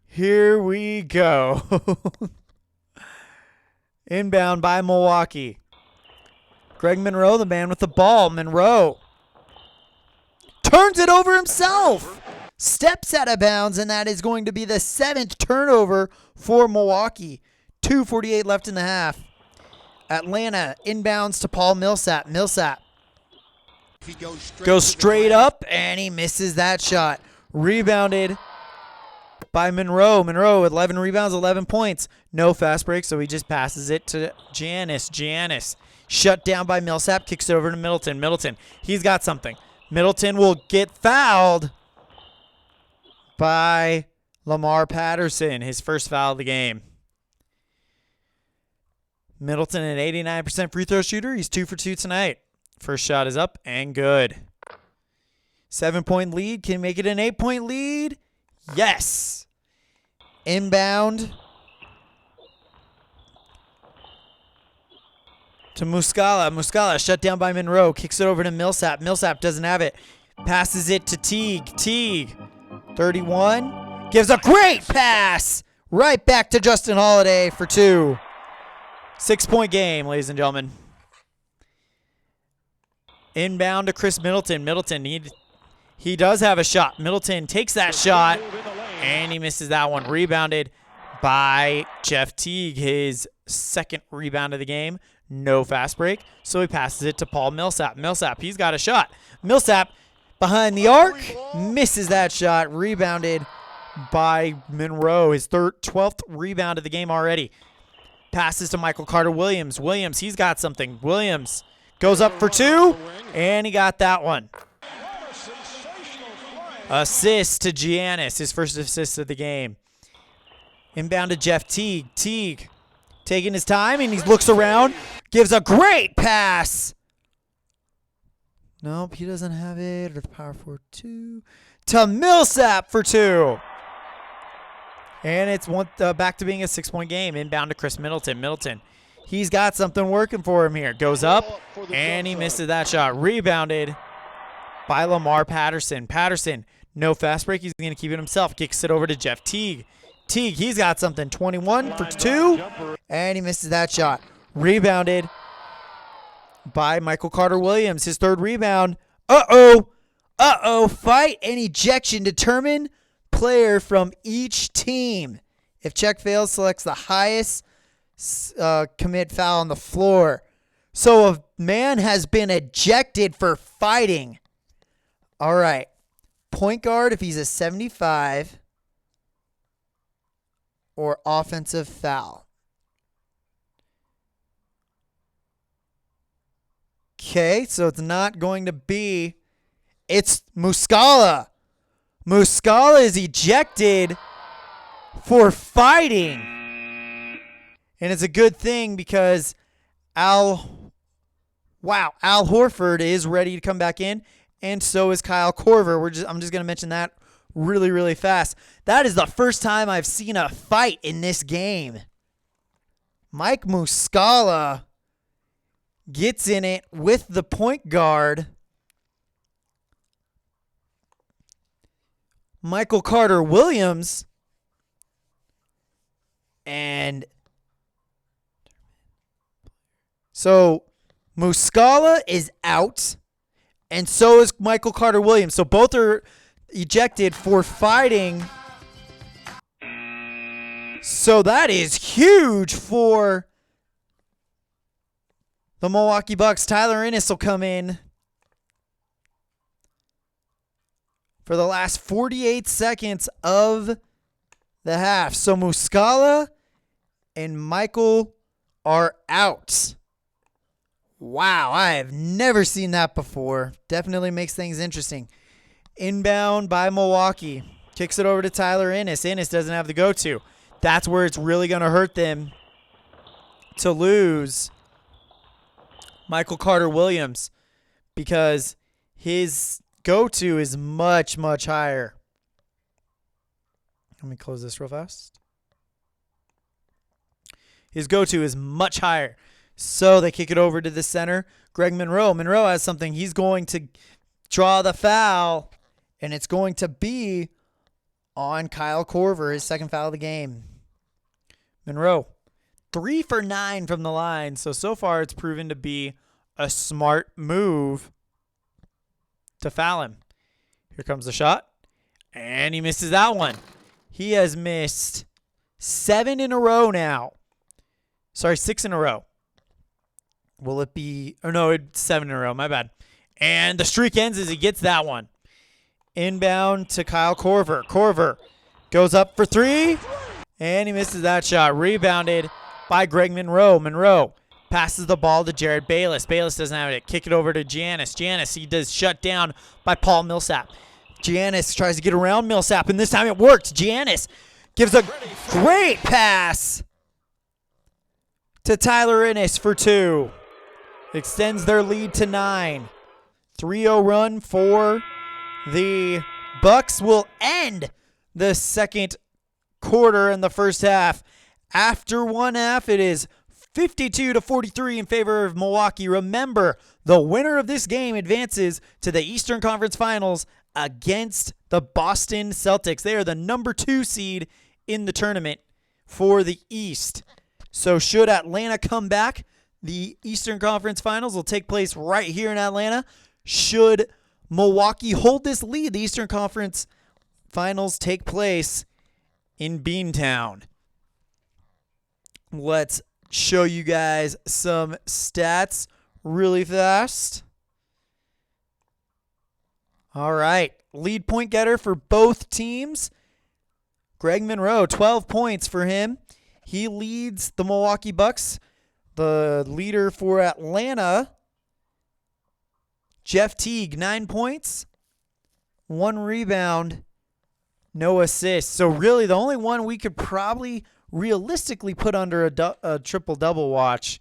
Here we go. Inbound by Milwaukee. Greg Monroe, the man with the ball. Monroe turns it over himself. Steps out of bounds, and that is going to be the 7th turnover for Milwaukee. 2:48 left in the half. Atlanta inbounds to Paul Millsap. Millsap Goes straight up, and he misses that shot. Rebounded by Monroe. Monroe with 11 rebounds, 11 points. No fast break, so he just passes it to Giannis. Giannis shut down by Millsap, kicks it over to Middleton. Middleton, he's got something. Middleton will get fouled by Lamar Patterson, his first foul of the game. Middleton, an 89% free throw shooter. He's 2 for 2 tonight. First shot is up and good. 7-point lead. Can make it an 8-point lead? Yes. Inbound to Muscala. Muscala shut down by Monroe. Kicks it over to Millsap. Millsap doesn't have it. Passes it to Teague. Teague, 31. Gives a great pass. Right back to Justin Holiday for 2. 6-point game, ladies and gentlemen. Inbound to Chris Middleton. Middleton, he does have a shot. Middleton takes that shot, and he misses that one. Rebounded by Jeff Teague, his second rebound of the game. No fast break, so he passes it to Paul Millsap. Millsap, he's got a shot. Millsap behind the arc, misses that shot. Rebounded by Monroe, his 12th rebound of the game already. Passes to Michael Carter-Williams. Williams, he's got something. Williams goes up for 2, and he got that one. Assist to Giannis, his first assist of the game. Inbound to Jeff Teague. Teague taking his time, and he looks around. Gives a great pass. Nope, he doesn't have it. Or the power for 2. To Millsap for 2. And it's back to being a 6-point game. Inbound to Chris Middleton. Middleton, he's got something working for him here. Goes up, and he misses that shot. Rebounded by Lamar Patterson. Patterson, no fast break. He's going to keep it himself. Kicks it over to Jeff Teague. Teague, he's got something. 21 for 2, and he misses that shot. Rebounded by Michael Carter-Williams, his 3rd rebound. Uh-oh. Fight and ejection determine player from each team. If check fails, selects the highest commit foul on the floor. So a man has been ejected for fighting. All right. Point guard if he's a 75 or offensive foul. Okay, so it's not going to be. It's Muscala. Muscala is ejected for fighting. And it's a good thing because Al Horford is ready to come back in, and so is Kyle Korver. I'm just going to mention that really, really fast. That is the first time I've seen a fight in this game. Mike Muscala gets in it with the point guard, Michael Carter-Williams, and so Muscala is out, and so is Michael Carter-Williams. So both are ejected for fighting. So that is huge for the Milwaukee Bucks. Tyler Ennis will come in for the last 48 seconds of the half. So Muscala and Michael are out. Wow, I have never seen that before. Definitely makes things interesting. Inbound by Milwaukee. Kicks it over to Tyler Ennis. Ennis doesn't have the go-to. That's where it's really going to hurt them to lose Michael Carter-Williams, because his go-to is much, much higher. Let me close this real fast. His go-to is much higher. So they kick it over to the center. Greg Monroe. Monroe has something. He's going to draw the foul, and it's going to be on Kyle Korver, his 2nd foul of the game. Monroe, 3 for 9 from the line. So far it's proven to be a smart move to foul him. Here comes the shot, and he misses that one. He has missed 7 in a row now. Sorry, 6 in a row. Will it be? Oh, no, it's 7 in a row. My bad. And the streak ends as he gets that one. Inbound to Kyle Korver. Korver goes up for three, and he misses that shot. Rebounded by Greg Monroe. Monroe passes the ball to Jared Bayless. Bayless doesn't have it. Kick it over to Giannis. Giannis, he does shut down by Paul Millsap. Giannis tries to get around Millsap, and this time it worked. Giannis gives a great pass to Tyler Ennis for two. Extends their lead to 9. 3-0 run for the Bucks will end the second quarter in the first half. After one half, it is 52-43 in favor of Milwaukee. Remember, the winner of this game advances to the Eastern Conference Finals against the Boston Celtics. They are the number 2 seed in the tournament for the East. So should Atlanta come back, the Eastern Conference Finals will take place right here in Atlanta. Should Milwaukee hold this lead, the Eastern Conference Finals take place in Beantown. Let's show you guys some stats really fast. All right, lead point getter for both teams. Greg Monroe, 12 points for him. He leads the Milwaukee Bucks. The leader for Atlanta, Jeff Teague, 9 points, 1 rebound, no assists. So really the only one we could probably realistically put under a triple-double watch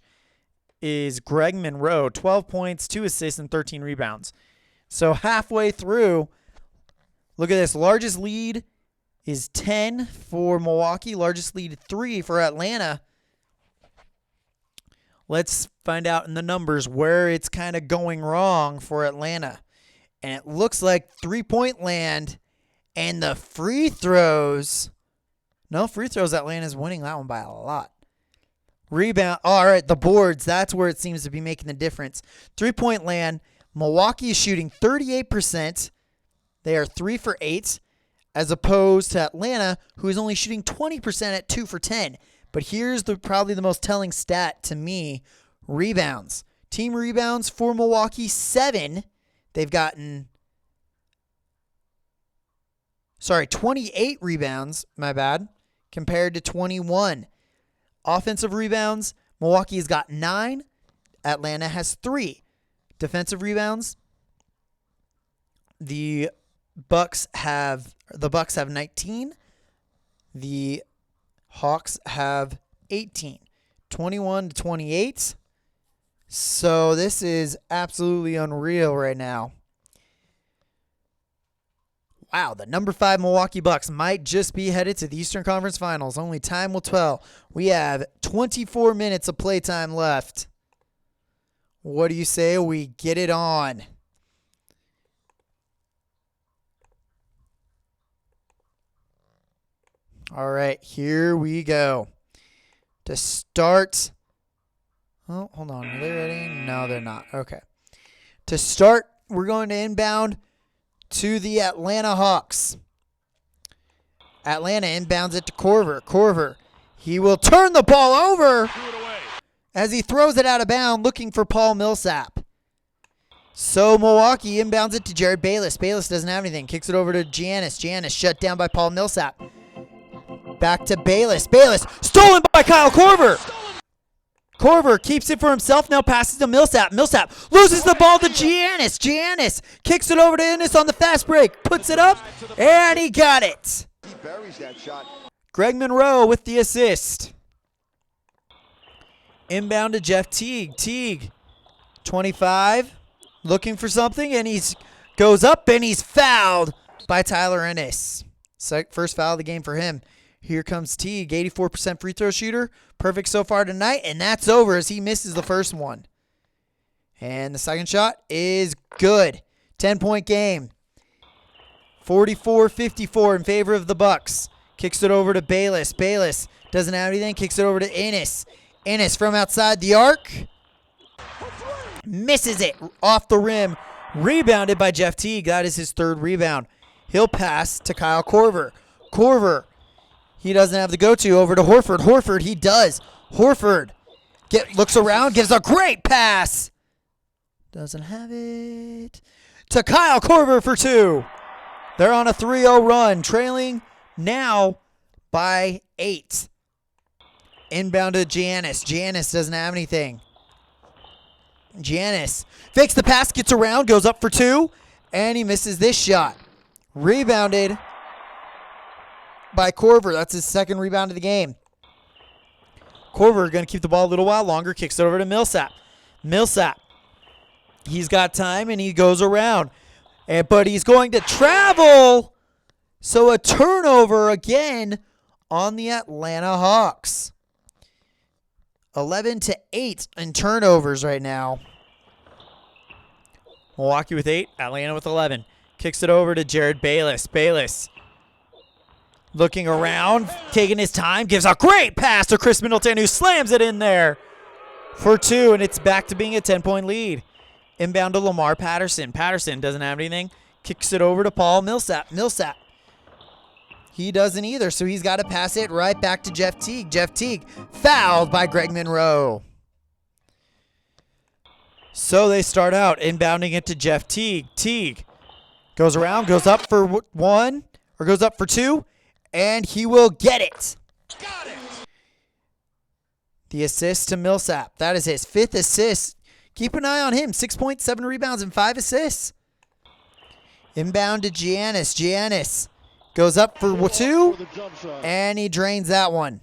is Greg Monroe, 12 points, 2 assists, and 13 rebounds. So halfway through, look at this. Largest lead is 10 for Milwaukee. Largest lead 3 for Atlanta. Let's find out in the numbers where it's kind of going wrong for Atlanta. And it looks like three-point land and the free throws. No free throws. Atlanta's winning that one by a lot. Rebound. All right, the boards. That's where it seems to be making the difference. Three-point land. Milwaukee is shooting 38%. They are 3 for 8, as opposed to Atlanta, who is only shooting 20% at 2 for 10. But here's probably the most telling stat to me. Rebounds. Team rebounds for Milwaukee, 7. They've gotten 28 rebounds, my bad, compared to 21. Offensive rebounds, Milwaukee has got 9. Atlanta has 3. Defensive rebounds, the Bucks have 19. The Hawks have 18. 21-28. So this is absolutely unreal right now. Wow, the number 5 Milwaukee Bucks might just be headed to the Eastern Conference Finals. Only time will tell. We have 24 minutes of playtime left. What do you say we get it on? All right, here we go. To start. Oh, hold on. Are they ready? No, they're not. Okay. To start, we're going to inbound to the Atlanta Hawks. Atlanta inbounds it to Korver. Korver, he will turn the ball over as he throws it out of bounds looking for Paul Millsap. So Milwaukee inbounds it to Jared Bayless. Bayless doesn't have anything. Kicks it over to Giannis. Giannis shut down by Paul Millsap. Back to Bayless. Bayless stolen by Kyle Korver. Korver keeps it for himself. Now passes to Millsap. Millsap loses the ball to Giannis. Giannis kicks it over to Ennis on the fast break. Puts it up, and he got it. He buries that shot. Greg Monroe with the assist. Inbound to Jeff Teague. Teague, 25, looking for something, and he goes up, and he's fouled by Tyler Ennis. First foul of the game for him. Here comes Teague, 84% free throw shooter. Perfect so far tonight, and that's over as he misses the first one. And the second shot is good. 10-point game. 44-54 in favor of the Bucks. Kicks it over to Bayless. Bayless doesn't have anything. Kicks it over to Ennis. Ennis from outside the arc. Misses it off the rim. Rebounded by Jeff Teague. That is his third rebound. He'll pass to Kyle Korver. Korver, he doesn't have the go-to. Over to Horford. Horford, he does. Horford looks around, gives a great pass. Doesn't have it. To Kyle Korver for 2. They're on a 3-0 run, trailing now by 8. Inbound to Giannis. Giannis doesn't have anything. Giannis fakes the pass, gets around, goes up for 2, and he misses this shot. Rebounded by Korver. That's his second rebound of the game. Korver going to keep the ball a little while longer, kicks it over to Millsap. Millsap. He's got time, and he goes around. But he's going to travel. So a turnover again on the Atlanta Hawks. 11-8 in turnovers right now. Milwaukee with 8, Atlanta with 11. Kicks it over to Jared Bayless. Bayless looking around, taking his time, gives a great pass to Chris Middleton, who slams it in there for 2, and it's back to being a 10-point lead. Inbound to Lamar Patterson. Patterson doesn't have anything. Kicks it over to Paul Millsap. Millsap. He doesn't either, so he's got to pass it right back to Jeff Teague. Jeff Teague fouled by Greg Monroe. So they start out inbounding it to Jeff Teague. Teague goes around, goes up for 1, or goes up for 2, and he will get it. Got it. The assist to Millsap. That is his 5th assist. Keep an eye on him. 6.7 rebounds and 5 assists. Inbound to Giannis. Giannis goes up for 2, and he drains that one.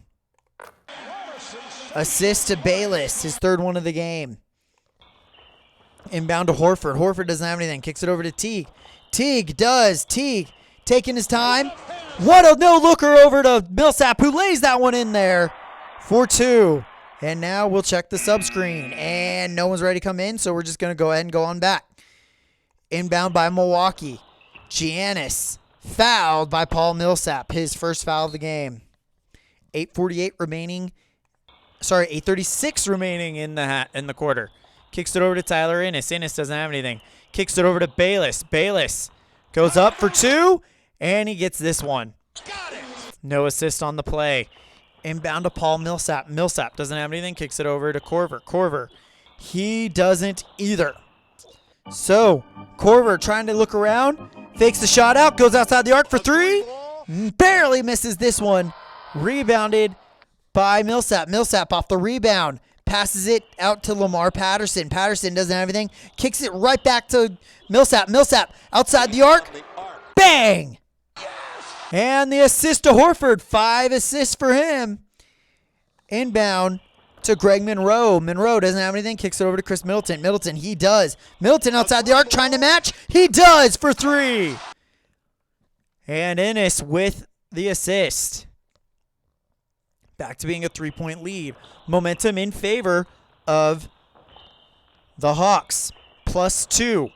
Assist to Bayless, his 3rd one of the game. Inbound to Horford. Horford doesn't have anything. Kicks it over to Teague. Teague does. Teague taking his time. What a no-looker over to Millsap, who lays that one in there for 2. And now we'll check the sub-screen. And no one's ready to come in, so we're just going to go ahead and go on back. Inbound by Milwaukee. Giannis fouled by Paul Millsap, his first foul of the game. 8:48 remaining. Sorry, 8:36 remaining in the quarter. Kicks it over to Tyler Ennis. Ennis doesn't have anything. Kicks it over to Bayless. Bayless goes up for 2, and he gets this one. No assist on the play. Inbound to Paul Millsap. Millsap doesn't have anything. Kicks it over to Korver. Korver, he doesn't either. So, Korver trying to look around. Fakes the shot out. Goes outside the arc for 3. Barely misses this one. Rebounded by Millsap. Millsap off the rebound. Passes it out to Lamar Patterson. Patterson doesn't have anything. Kicks it right back to Millsap. Millsap outside the arc. Bang! And the assist to Horford. 5 assists for him. Inbound to Greg Monroe. Monroe doesn't have anything. Kicks it over to Chris Middleton. Middleton, he does. Middleton outside the arc trying to match. He does for 3. And Ennis with the assist. Back to being a 3-point lead. Momentum in favor of the Hawks. +2.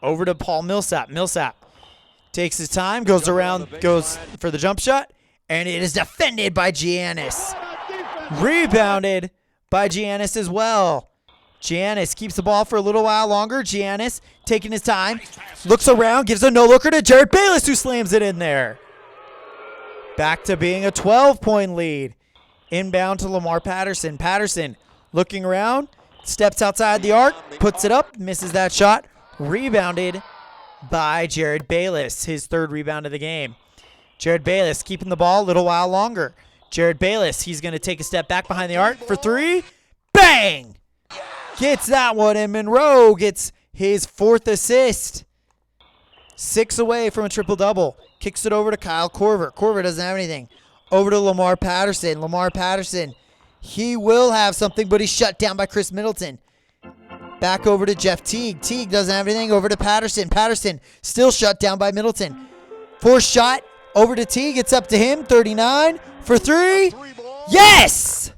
Over to Paul Millsap. Millsap takes his time, goes around, goes for the jump shot, and it is defended by Giannis. Rebounded by Giannis as well. Giannis keeps the ball for a little while longer. Giannis taking his time, looks around, gives a no-looker to Jared Bayless, who slams it in there. Back to being a 12-point lead. Inbound to Lamar Patterson. Patterson looking around, steps outside the arc, puts it up, misses that shot. Rebounded by Jared Bayless, his 3rd rebound of the game. Jared Bayless keeping the ball a little while longer. Jared Bayless, he's going to take a step back behind the arc for 3. Bang! Gets that one, and Monroe gets his 4th assist. 6 away from a triple-double. Kicks it over to Kyle Korver. Korver doesn't have anything. Over to Lamar Patterson. Lamar Patterson, he will have something, but he's shut down by Chris Middleton. Back over to Jeff Teague. Teague doesn't have anything. Over to Patterson. Patterson still shut down by Middleton. 4th shot over to Teague. It's up to him. 39 for 3. Yes!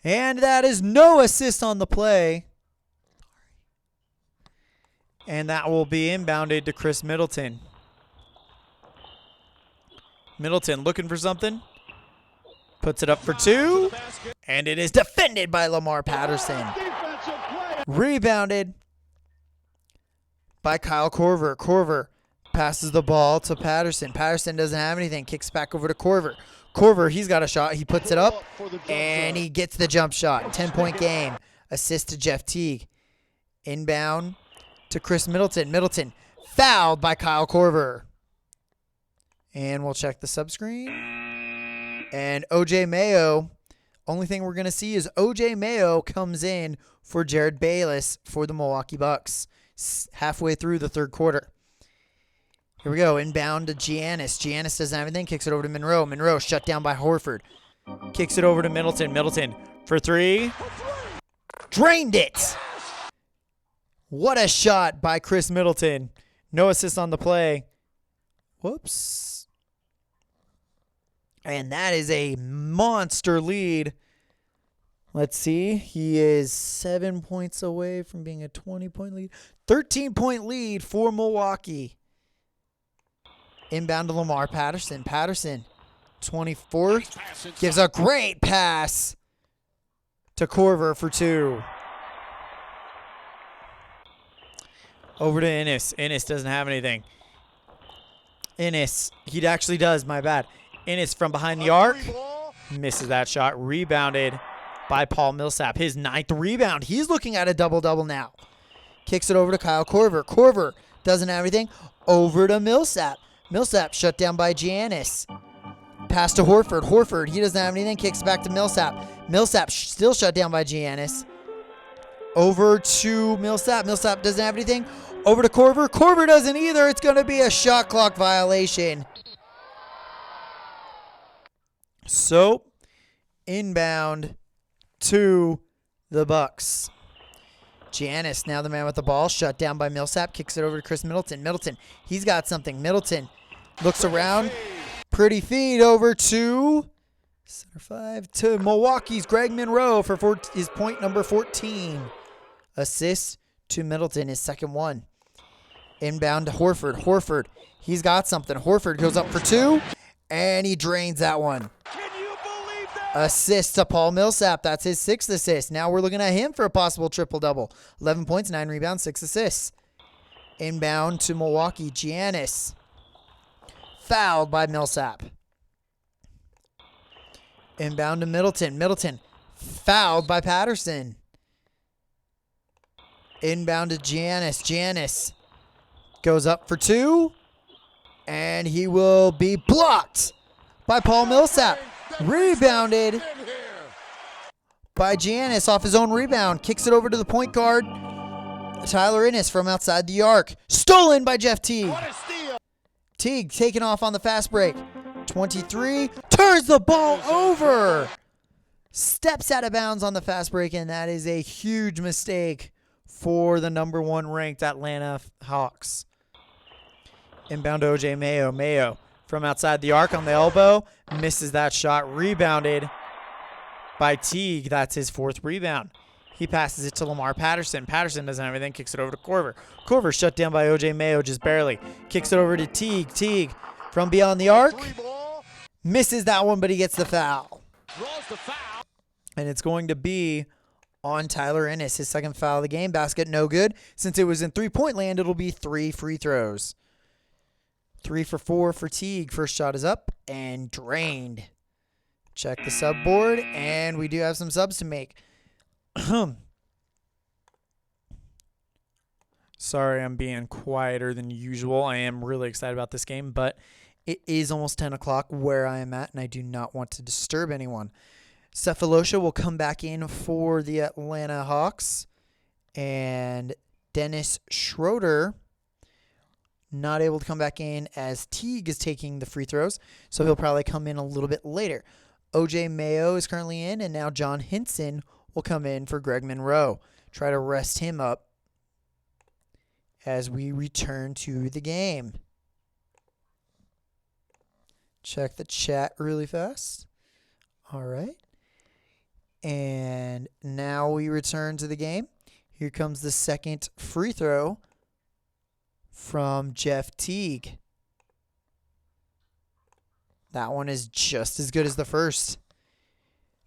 And that is no assist on the play. And that will be inbounded to Chris Middleton. Middleton looking for something. Puts it up for 2. And it is defended by Lamar Patterson. Rebounded by Kyle Korver. Korver passes the ball to Patterson. Patterson doesn't have anything. Kicks back over to Korver. Korver, he's got a shot. He puts it up, and he gets the jump shot. 10-point game. Assist to Jeff Teague. Inbound to Chris Middleton. Middleton fouled by Kyle Korver. And we'll check the subscreen. And O.J. Mayo, only thing we're going to see is O.J. Mayo comes in for Jared Bayless for the Milwaukee Bucks halfway through the third quarter. Here we go. Inbound to Giannis. Giannis doesn't have anything. Kicks it over to Monroe. Monroe shut down by Horford. Kicks it over to Middleton. Middleton for three. Drained it. What a shot by Chris Middleton. No assist on the play. Whoops. And that is a monster lead. Let's see. He is 7 points away from being a 20-point lead. 13-point lead for Milwaukee. Inbound to Lamar Patterson. Patterson, 24, gives a great pass to Korver for two. Over to Ennis. Ennis doesn't have anything. Ennis, he actually does, my bad. Ennis from behind the arc. Misses that shot. Rebounded by Paul Millsap. His 9th rebound. He's looking at a double-double now. Kicks it over to Kyle Korver. Korver doesn't have anything. Over to Millsap. Millsap shut down by Giannis. Pass to Horford. Horford, he doesn't have anything. Kicks back to Millsap. Millsap still shut down by Giannis. Over to Millsap. Millsap doesn't have anything. Over to Korver. Korver doesn't either. It's going to be a shot clock violation. So, inbound to the Bucks. Giannis, now the man with the ball, shut down by Millsap. Kicks it over to Chris Middleton. Middleton, he's got something. Middleton looks around. Pretty feed over to center 5 to Milwaukee's Greg Monroe for his point number 14. Assist to Middleton, his second one. Inbound to Horford. Horford, he's got something. Horford goes up for two, and he drains that one. Assist to Paul Millsap. That's his 6th assist. Now we're looking at him for a possible triple-double. 11 points, 9 rebounds, 6 assists. Inbound to Milwaukee. Giannis. Fouled by Millsap. Inbound to Middleton. Middleton. Fouled by Patterson. Inbound to Giannis. Giannis goes up for two. And he will be blocked by Paul Millsap. Rebounded by Giannis off his own rebound. Kicks it over to the point guard, Tyler Ennis from outside the arc. Stolen by Jeff Teague. Teague taking off on the fast break. 23. Turns the ball over. Steps out of bounds on the fast break, and that is a huge mistake for the number 1 ranked Atlanta Hawks. Inbound to O.J. Mayo. Mayo from outside the arc on the elbow. Misses that shot. Rebounded by Teague. That's his 4th rebound. He passes it to Lamar Patterson. Patterson doesn't have anything. Kicks it over to Korver. Korver shut down by O.J. Mayo just barely. Kicks it over to Teague. Teague from beyond the arc. Misses that one, but he gets the foul. And it's going to be on Tyler Ennis. His 2nd foul of the game. Basket no good. Since it was in 3-point land, it'll be 3 free throws. 3 for 4 for Teague. First shot is up and drained. Check the sub board, and we do have some subs to make. Sorry, I'm being quieter than usual. I am really excited about this game, but it is almost 10 o'clock where I am at, and I do not want to disturb anyone. Cephalosha will come back in for the Atlanta Hawks, and Dennis Schroeder not able to come back in as Teague is taking the free throws, so he'll probably come in a little bit later. O.J. Mayo is currently in, and now John Hinson will come in for Greg Monroe. Try to rest him up as we return to the game. Check the chat really fast. All right. And now we return to the game. Here comes the second free throw from Jeff Teague. That one is just as good as the first.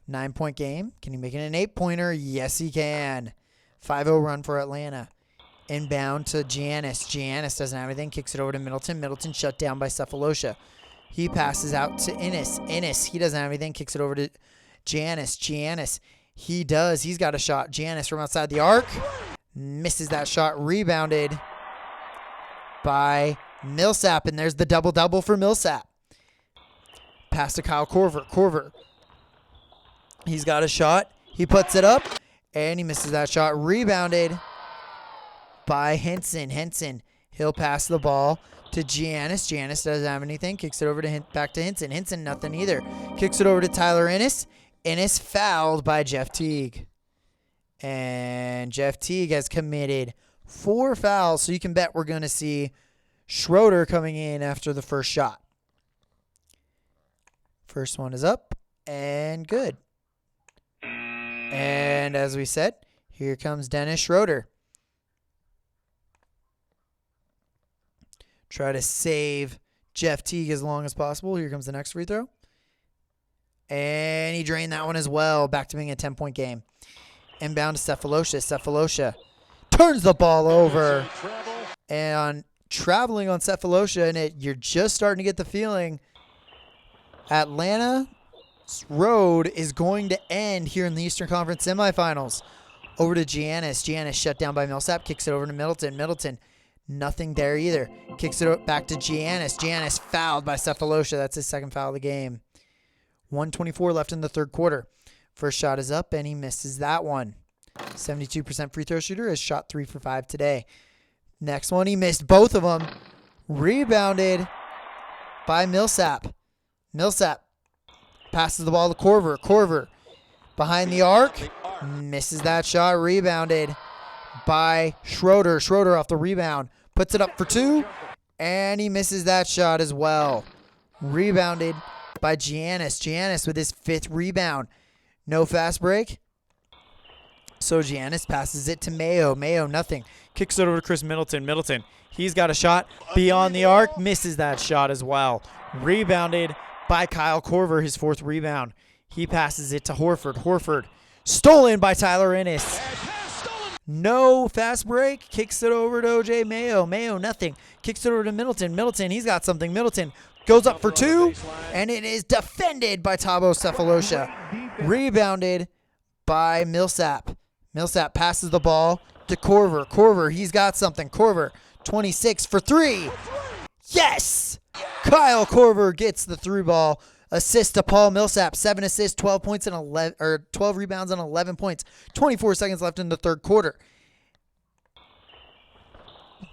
9-point game. Can he make it an 8-pointer? Yes, he can. 5-0 run for Atlanta. Inbound to Giannis. Giannis doesn't have anything. Kicks it over to Middleton. Middleton shut down by Cephalosha. He passes out to Ennis. Ennis, he doesn't have anything. Kicks it over to Giannis. Giannis, he does. He's got a shot. Giannis from outside the arc. Misses that shot. Rebounded by Millsap. And there's the double-double for Millsap. Pass to Kyle Korver. Korver. He's got a shot. He puts it up. And he misses that shot. Rebounded by Henson. Henson. He'll pass the ball to Giannis. Giannis doesn't have anything. Kicks it over to back to Henson. Henson, nothing either. Kicks it over to Tyler Ennis. Ennis fouled by Jeff Teague. And Jeff Teague has committed 4 fouls. So you can bet we're going to see Schroeder coming in after the first shot. First one is up and good. And as we said, here comes Dennis Schroeder. Try to save Jeff Teague as long as possible. Here comes the next free throw. And he drained that one as well. Back to being a 10-point game. Inbound to Cephalosha. Cephalosha turns the ball over. And traveling on Cephalosha, and you're just starting to get the feeling Atlanta's road is going to end here in the Eastern Conference Semifinals. Over to Giannis. Giannis shut down by Millsap. Kicks it over to Middleton. Middleton, nothing there either. Kicks it back to Giannis. Giannis fouled by Cephalosha. That's his second foul of the game. 1:24 left in the third quarter. First shot is up, and he misses that one. 72% free throw shooter has shot 3 for 5 today. Next one, he missed both of them. Rebounded by Millsap. Millsap passes the ball to Korver. Korver behind the arc. Misses that shot. Rebounded by Schroeder. Schroeder off the rebound. Puts it up for 2. And he misses that shot as well. Rebounded by Giannis. Giannis with his 5th rebound. No fast break. So Giannis passes it to Mayo. Mayo, nothing. Kicks it over to Chris Middleton. Middleton, he's got a shot beyond the arc. Misses that shot as well. Rebounded by Kyle Korver, his 4th rebound. He passes it to Horford. Horford, stolen by Tyler Ennis. No fast break. Kicks it over to O.J. Mayo. Mayo, nothing. Kicks it over to Middleton. Middleton, he's got something. Middleton goes up for 2, and it is defended by Thabo Cephalosha. Rebounded by Millsap. Millsap passes the ball to Korver. Korver, he's got something. Korver, 26 for 3. Yes! Kyle Korver gets the through ball. Assist to Paul Millsap. 7 assists, 12 points, and 12 rebounds and 11 points. 24 seconds left in the third quarter.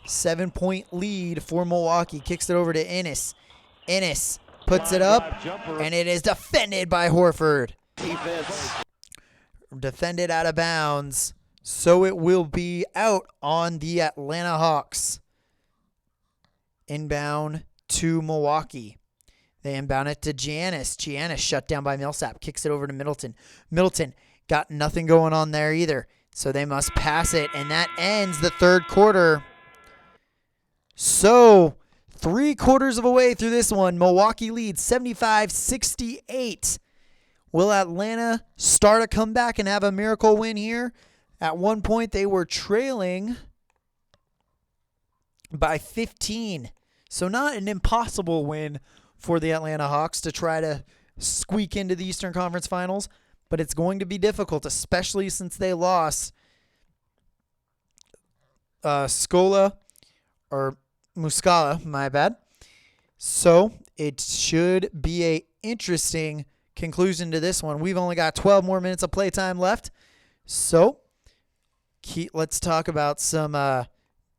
7-point lead for Milwaukee. Kicks it over to Ennis. Ennis puts it up, and it is defended by Horford. Defended out of bounds, so it will be out on the Atlanta Hawks. Inbound to Milwaukee. They inbound it to Giannis. Giannis shut down by Millsap. Kicks it over to Middleton. Middleton got nothing going on there either, so they must pass it, and that ends the third quarter. So 3/4 of a way through this one, Milwaukee leads 75-68. Will Atlanta start a comeback and have a miracle win here? At one point, they were trailing by 15. So not an impossible win for the Atlanta Hawks to try to squeak into the Eastern Conference Finals, but it's going to be difficult, especially since they lost Muscala, my bad. So it should be a interesting conclusion to this one. We've only got 12 more minutes of playtime left. So let's talk about some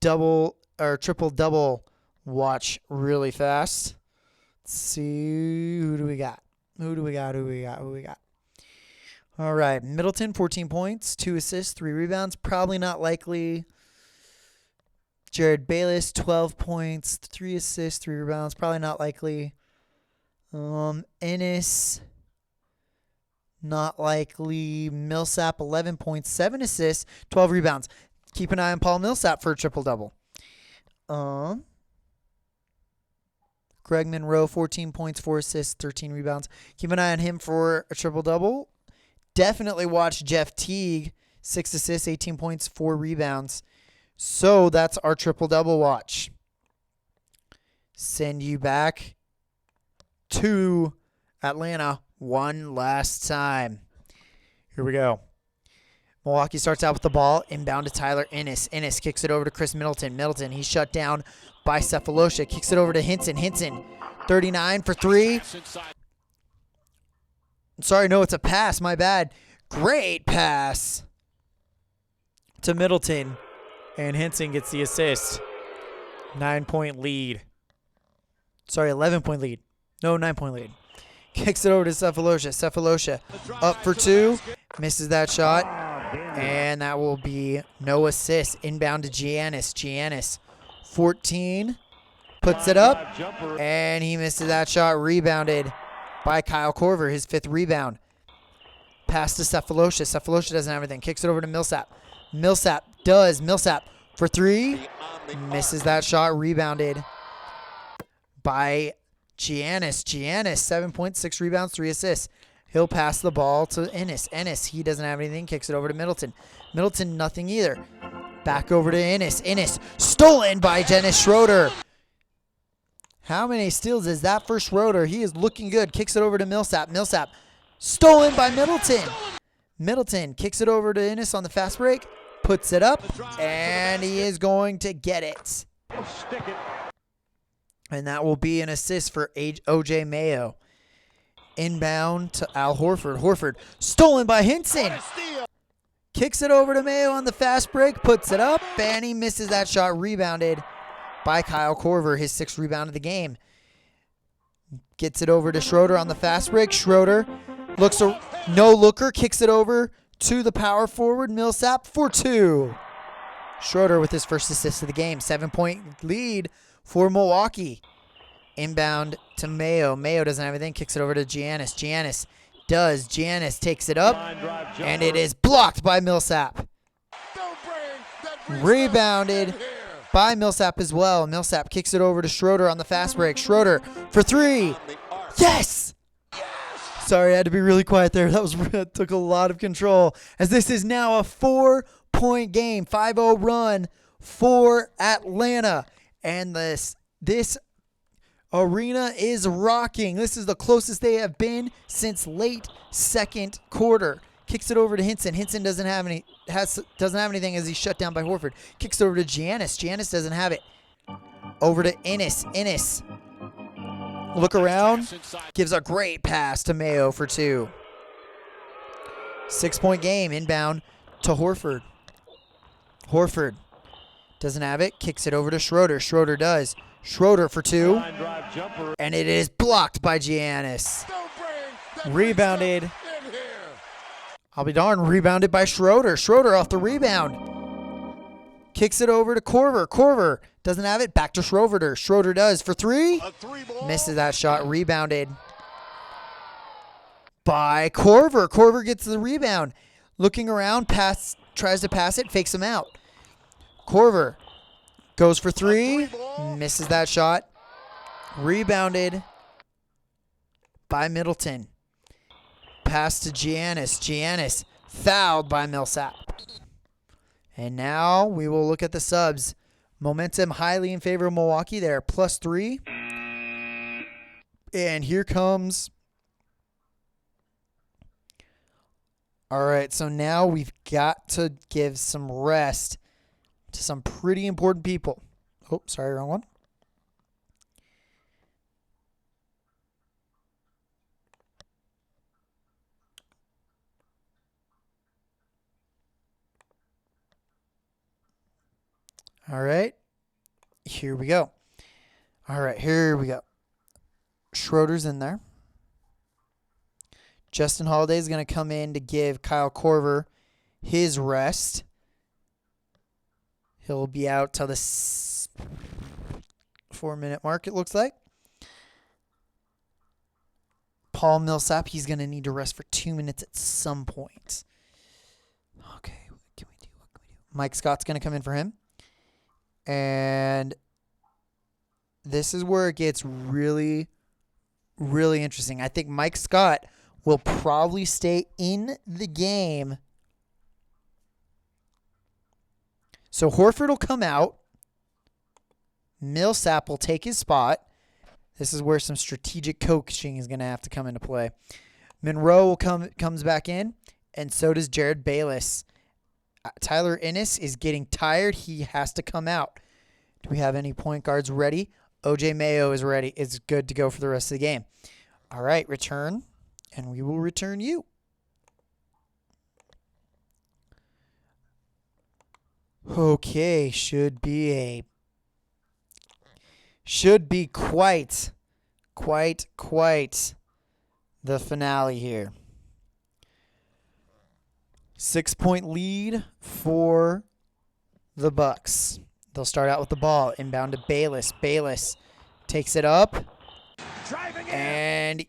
double or triple-double watch really fast. Let's see. Who do we got? Who do we got? All right. Middleton, 14 points, 2 assists, 3 rebounds. Probably not likely. Jared Bayless, 12 points, 3 assists, 3 rebounds. Probably not likely. Ennis, not likely. Millsap, 11 points, 7 assists, 12 rebounds. Keep an eye on Paul Millsap for a triple-double. Greg Monroe, 14 points, 4 assists, 13 rebounds. Keep an eye on him for a triple-double. Definitely watch Jeff Teague, 6 assists, 18 points, 4 rebounds. So that's our triple-double watch. Send you back to Atlanta one last time. Here we go. Milwaukee starts out with the ball. Inbound to Tyler Ennis. Ennis kicks it over to Chris Middleton. Middleton, he's shut down by Cephalosha. Kicks it over to Hinson. Hinson, 39 for three. Sorry, no, it's a pass. My bad. Great pass to Middleton. And Hinson gets the assist. 9-point lead. Sorry, 11-point lead. No, 9-point lead. Kicks it over to Cephalosha. Cephalosha up for two. Misses that shot. And that will be no assist. Inbound to Giannis. Giannis, 14. Puts it up. And he misses that shot. Rebounded by Kyle Korver, his 5th rebound. Pass to Cephalosha. Cephalosha doesn't have anything. Kicks it over to Millsap. Millsap does. Millsap for 3. Misses that shot. Rebounded by Giannis. Giannis, 7 points, 6 rebounds, 3 assists. He'll pass the ball to Ennis. Ennis, he doesn't have anything. Kicks it over to Middleton. Middleton, nothing either. Back over to Ennis. Ennis, stolen by Dennis Schroeder. How many steals is that for Schroeder? He is looking good. Kicks it over to Millsap. Millsap, stolen by Middleton. Middleton kicks it over to Ennis on the fast break. Puts it up, and he is going to get it. And that will be an assist for O.J. Mayo. Inbound to Al Horford. Horford, stolen by Hinson. Kicks it over to Mayo on the fast break. Puts it up, and he misses that shot. Rebounded by Kyle Korver, his 6th rebound of the game. Gets it over to Schroeder on the fast break. Schroeder looks a no-looker. Kicks it over to the power forward, Millsap, for 2. Schroeder with his first assist of the game. 7-point lead for Milwaukee. Inbound to Mayo. Mayo doesn't have anything. Kicks it over to Giannis. Giannis does. Giannis takes it up, and it is blocked by Millsap. Rebounded by Millsap as well. Millsap kicks it over to Schroeder on the fast break. Schroeder for 3. Yes! Sorry, I had to be really quiet there. That took a lot of control, as this is now a 4-point game. 5-0 run for Atlanta. And this arena is rocking. This is the closest they have been since late second quarter. Kicks it over to Hinson. Hinson doesn't have anything as he's shut down by Horford. Kicks it over to Giannis. Giannis doesn't have it. Over to Ennis. Ennis, look around. Gives a great pass to Mayo for 2. 6-point game. Inbound to Horford. Horford doesn't have it. Kicks it over to Schroeder. Schroeder does. Schroeder for 2. And it is blocked by Giannis. Rebounded. I'll be darned. Rebounded by Schroeder. Schroeder off the rebound. Kicks it over to Korver. Korver doesn't have it. Back to Schroeder. Schroeder does for 3. Misses that shot. Rebounded by Korver. Korver gets the rebound. Looking around. Tries to pass it. Fakes him out. Korver goes for 3. Misses that shot. Rebounded by Middleton. Pass to Giannis. Giannis fouled by Millsap. And now we will look at the subs. Momentum highly in favor of Milwaukee. They're +3. And here comes. All right, so now we've got to give some rest to some pretty important people. Oh, sorry, wrong one. All right, here we go. All right, here we go. Schroeder's in there. Justin Holiday is going to come in to give Kyle Korver his rest. He'll be out till the 4-minute mark, it looks like. Paul Millsap, he's going to need to rest for 2 minutes at some point. Okay, what can we do? Mike Scott's going to come in for him. And this is where it gets really, really interesting. I think Mike Scott will probably stay in the game. So Horford will come out. Millsap will take his spot. This is where some strategic coaching is going to have to come into play. Monroe will comes back in, and so does Jared Bayless Tyler Ennis is getting tired. He has to come out. Do we have any point guards ready? OJ Mayo is ready. It's good to go for the rest of the game. All right, return, and we will return you. Okay, should be quite the finale here. 6-point lead for the Bucks. They'll start out with the ball. Inbound to Bayless. Bayless takes it up. And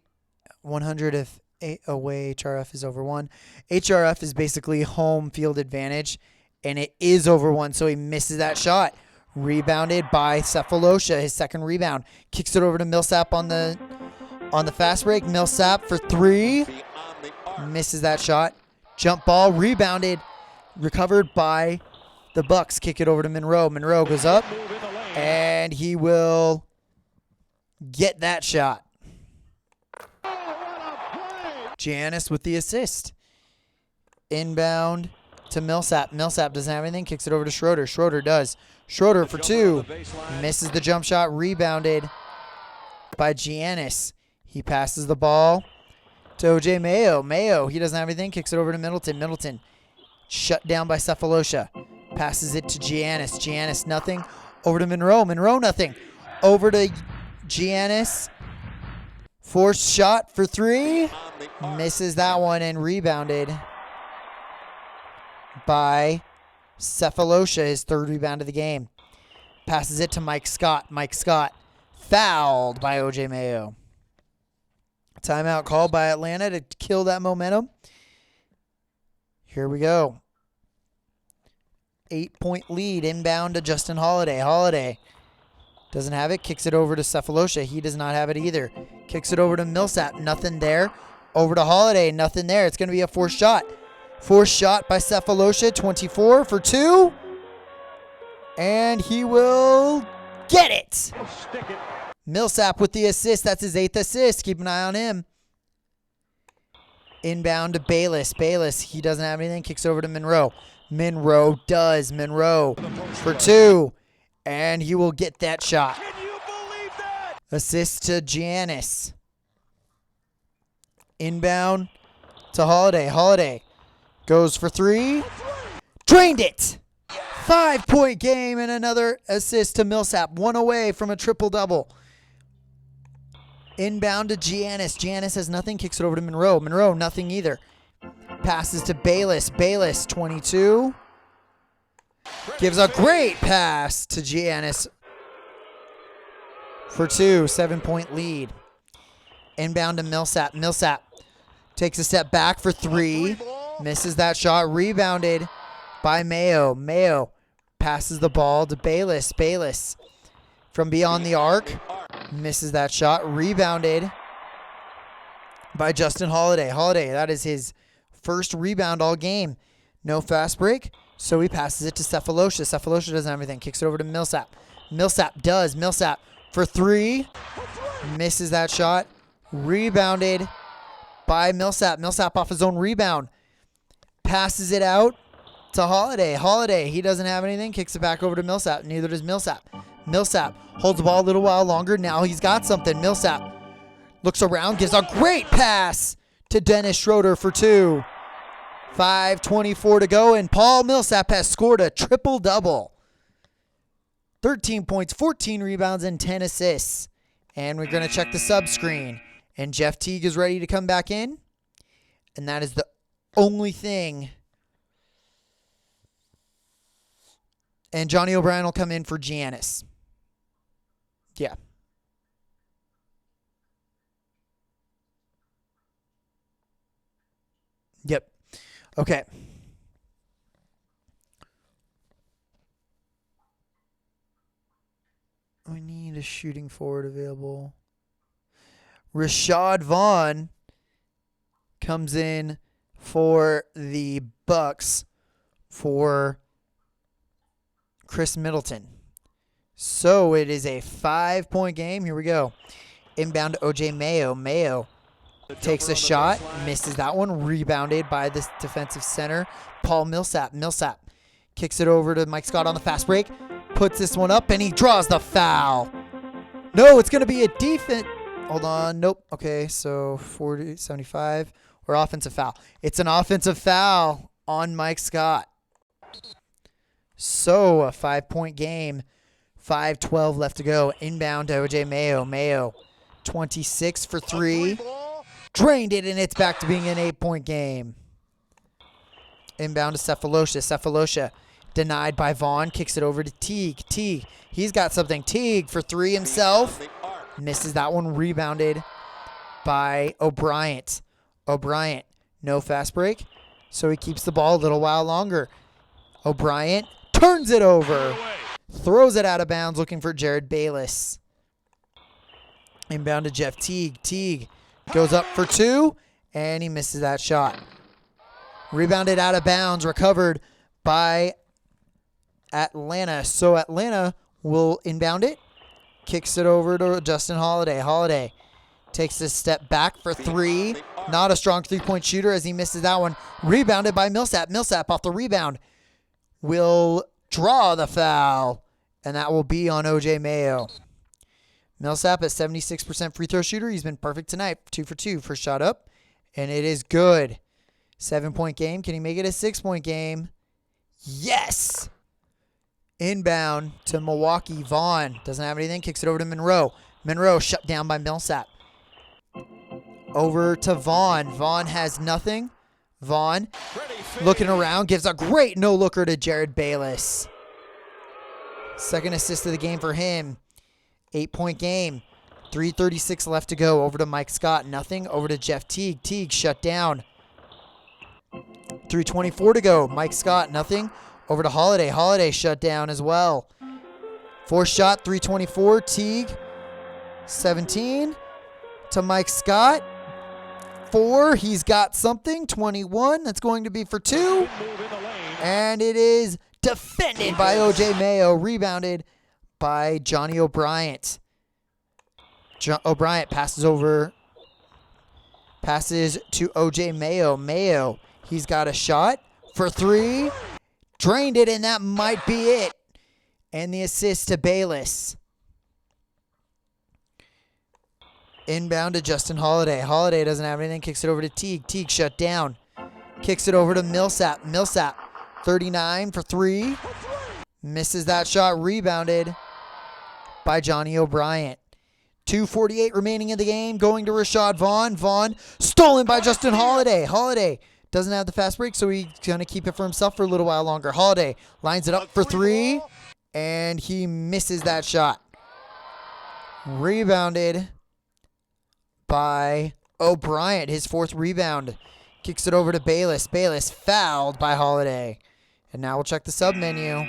100 if away. HRF is over 1. HRF is basically home field advantage. And it is over 1, so he misses that shot. Rebounded by Cephalosha, his second rebound. Kicks it over to Millsap on the fast break. Millsap for 3. Misses that shot. Jump ball, rebounded. Recovered by the Bucks. Kick it over to Monroe. Monroe goes up, and he will get that shot. Giannis with the assist. Inbound to Millsap. Millsap doesn't have anything. Kicks it over to Schroeder. Schroeder does. Schroeder for 2. Misses the jump shot. Rebounded by Giannis. He passes the ball to OJ Mayo. Mayo, he doesn't have anything. Kicks it over to Middleton. Middleton shut down by Cephalosha. Passes it to Giannis. Giannis, nothing. Over to Monroe. Monroe, nothing. Over to Giannis. Forced shot for 3. Misses that one and rebounded by Cephalosha, his third rebound of the game. Passes it to Mike Scott. Mike Scott fouled by OJ Mayo. Timeout called by Atlanta to kill that momentum. Here we go. 8-point lead. Inbound to Justin Holiday. Holiday doesn't have it. Kicks it over to Cephalosha. He does not have it either. Kicks it over to Millsap. Nothing there. Over to Holiday. Nothing there. It's going to be a forced shot. Forced shot by Cephalosha. 24 for 2. And he will get it. Millsap with the assist. That's his 8th assist. Keep an eye on him. Inbound to Bayless. Bayless, he doesn't have anything. Kicks over to Monroe. Monroe does. Monroe for 2. And he will get that shot. Can you believe that? Assist to Giannis. Inbound to Holiday. Holiday goes for 3. Drained it. 5-point game and another assist to Millsap. 1 away from a triple-double. Inbound to Giannis. Giannis has nothing. Kicks it over to Monroe. Monroe, nothing either. Passes to Bayless. Bayless, 22. Gives a great pass to Giannis for 2. 7-point lead. Inbound to Millsap. Millsap takes a step back for 3. Misses that shot. Rebounded by Mayo. Mayo passes the ball to Bayless. Bayless from beyond the arc. Misses that shot. Rebounded by Justin Holiday. Holiday, that is his first rebound all game. No fast break, so he passes it to Cephalosha. Cephalosha doesn't have anything. Kicks it over to Millsap. Millsap does. Millsap for 3. Misses that shot. Rebounded by Millsap. Millsap off his own rebound. Passes it out to Holiday. Holiday, he doesn't have anything. Kicks it back over to Millsap. Neither does Millsap. Millsap holds the ball a little while longer. Now he's got something. Millsap looks around, gives a great pass to Dennis Schroeder for 2. 5:24 to go, and Paul Millsap has scored a triple-double. 13 points, 14 rebounds, and 10 assists. And we're going to check the sub screen. And Jeff Teague is ready to come back in. And that is the only thing. And Johnny O'Brien will come in for Giannis. Yeah. Yep. Okay. We need a shooting forward available. Rashad Vaughn comes in for the Bucks for Chris Middleton. So it is a 5-point game. Here we go. Inbound to OJ Mayo. Mayo takes a shot, misses that one. Rebounded by this defensive center, Paul Millsap. Millsap Kicks it over to Mike Scott on the fast break. Puts this one up, and he draws the foul. No, it's going to be a defense. Hold on. Nope. Okay, so 40, 75, or offensive foul. It's an offensive foul on Mike Scott. So a 5-point game. 5:12 left to go. Inbound to OJ Mayo. Mayo, 26 for 3. Drained it, and it's back to being an 8-point game. Inbound to Cephalosha. Cephalosha denied by Vaughn. Kicks it over to Teague. Teague, he's got something. Teague for 3 himself. Misses that one. Rebounded by O'Brien. O'Brien, no fast break, so he keeps the ball a little while longer. O'Brien turns it over. Throws it out of bounds, looking for Jared Bayless. Inbound to Jeff Teague. Teague goes up for 2, and he misses that shot. Rebounded out of bounds, recovered by Atlanta. So Atlanta will inbound it. Kicks it over to Justin Holiday. Holiday takes a step back for 3. Not a strong 3-point shooter as he misses that one. Rebounded by Millsap. Millsap off the rebound will draw the foul, and that will be on OJ Mayo. Millsap at 76% free throw shooter. He's been perfect tonight. 2 for 2. First shot up, and it is good. 7-point game. Can he make it a 6-point game? Yes! Inbound to Milwaukee. Vaughn doesn't have anything. Kicks it over to Monroe. Monroe shut down by Millsap. Over to Vaughn. Vaughn has nothing. Vaughn looking around. Gives a great no-looker to Jared Bayless. Second assist of the game for him. 8-point game. 3:36 left to go. Over to Mike Scott. Nothing. Over to Jeff Teague. Teague shut down. 3:24 to go. Mike Scott. Nothing. Over to Holiday. Holiday shut down as well. 4th shot. 3:24. Teague. 17 to Mike Scott. 4. He's got something. 21. That's going to be for 2. And it is defended by OJ Mayo. Rebounded by Johnny O'Brien. O'Brien passes over. Passes to OJ Mayo. Mayo, he's got a shot for 3. Drained it, and that might be it. And the assist to Bayless. Inbound to Justin Holiday. Holiday doesn't have anything. Kicks it over to Teague. Teague shut down. Kicks it over to Millsap. Millsap, 39 for 3. Misses that shot. Rebounded by Johnny O'Brien. 2:48 remaining in the game. Going to Rashad Vaughn. Vaughn stolen by Justin Holiday. Holiday doesn't have the fast break, so he's going to keep it for himself for a little while longer. Holiday lines it up for 3, and he misses that shot. Rebounded by O'Brien, his 4th rebound. Kicks it over to Bayless. Bayless fouled by Holiday. And now we'll check the sub menu.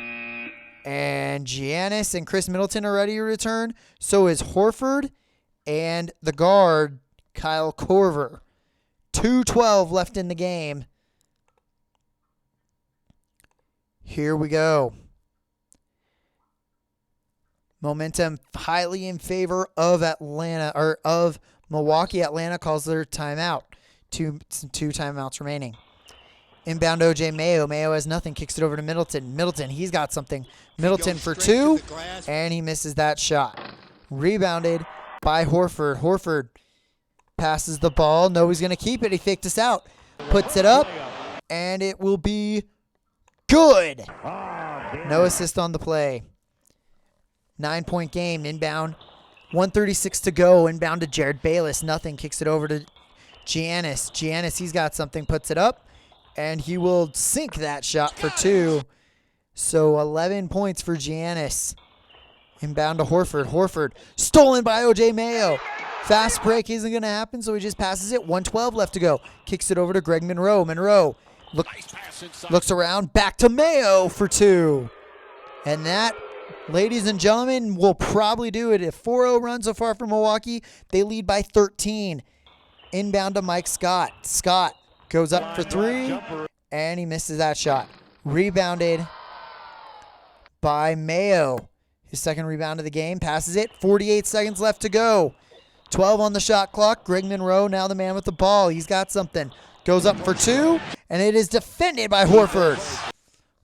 And Giannis and Chris Middleton are ready to return. So is Horford and the guard, Kyle Korver. 2:12 left in the game. Here we go. Momentum highly in favor of Atlanta, or of Milwaukee. Atlanta calls their timeout. Two timeouts remaining. Inbound OJ Mayo. Mayo has nothing. Kicks it over to Middleton. Middleton, he's got something. Middleton for 2, and he misses that shot. Rebounded by Horford. Horford passes the ball. No, he's going to keep it. He faked us out. Puts it up, and it will be good. No assist on the play. 9-point game. Inbound. 1:36 to go. Inbound to Jared Bayless. Nothing. Kicks it over to Giannis. Giannis, he's got something. Puts it up, and he will sink that shot for 2. So 11 points for Giannis. Inbound to Horford. Horford stolen by OJ Mayo. Fast break isn't going to happen, so he just passes it. 1:12 left to go. Kicks it over to Greg Monroe. Monroe looks around. Back to Mayo for 2. And that, ladies and gentlemen, will probably do it. A 4-0 run so far for Milwaukee. They lead by 13. Inbound to Mike Scott. Scott goes up for 3, and he misses that shot. Rebounded by Mayo. His 2nd rebound of the game. Passes it. 48 seconds left to go. 12 on the shot clock. Greg Monroe, now the man with the ball. He's got something. Goes up for 2, and it is defended by Horford.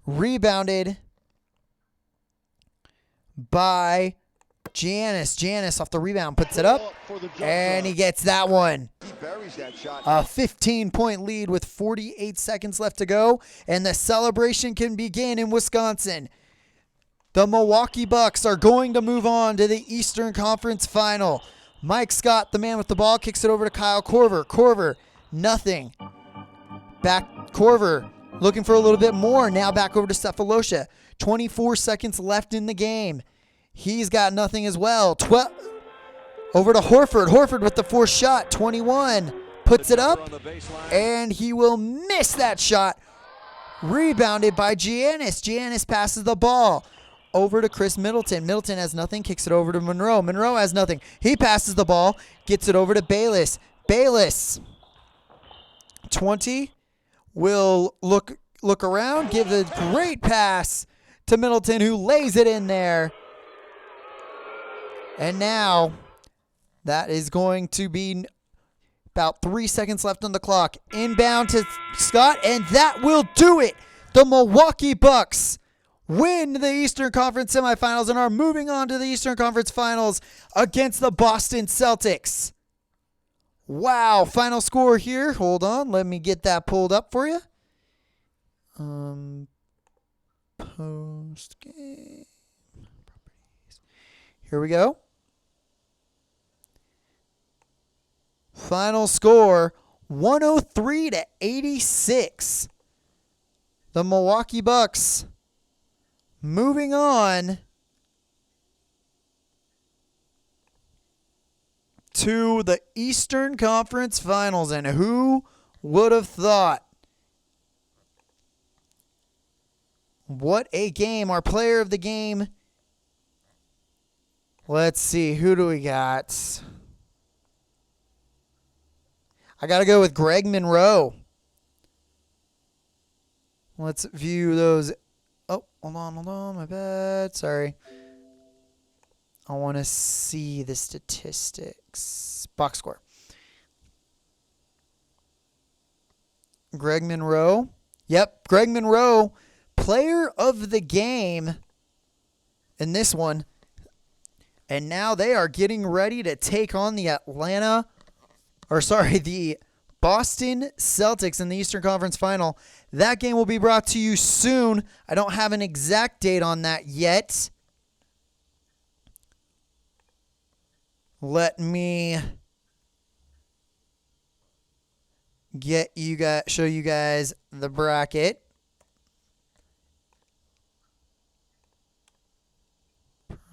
Rebounded by Giannis. Giannis off the rebound puts it up, and he gets that one. A 15-point lead with 48 seconds left to go, and the celebration can begin in Wisconsin. The Milwaukee Bucks are going to move on to the Eastern Conference Final. Mike Scott, the man with the ball, kicks it over to Kyle Korver. Korver, nothing. Back Korver, looking for a little bit more. Now back over to Cephalosha. 24 seconds left in the game. He's got nothing as well. Over to Horford. Horford with the fourth shot. 21. Puts it up, and he will miss that shot. Rebounded by Giannis. Giannis passes the ball over to Chris Middleton. Middleton has nothing. Kicks it over to Monroe. Monroe has nothing. He passes the ball. Gets it over to Bayless. Bayless. 20. Will look around. Give a great pass to Middleton, who lays it in there. And now that is going to be about 3 seconds left on the clock. Inbound to Scott, and that will do it. The Milwaukee Bucks win the Eastern Conference Semifinals and are moving on to the Eastern Conference Finals against the Boston Celtics. Wow, final score here. Hold on, let me get that pulled up for you. Post game properties. Here we go. Final score 103-86. The Milwaukee Bucks moving on to the Eastern Conference Finals. And who would have thought? What a game. Our player of the game. Let's see. Who do we got? I got to go with Greg Monroe. Let's view those. Oh, hold on. My bad. Sorry. I want to see the statistics. Box score. Greg Monroe. Yep, Greg Monroe, player of the game in this one. And now they are getting ready to take on the the Boston Celtics in the Eastern Conference Final. That game will be brought to you soon. I don't have an exact date on that yet. Let me show you guys the bracket.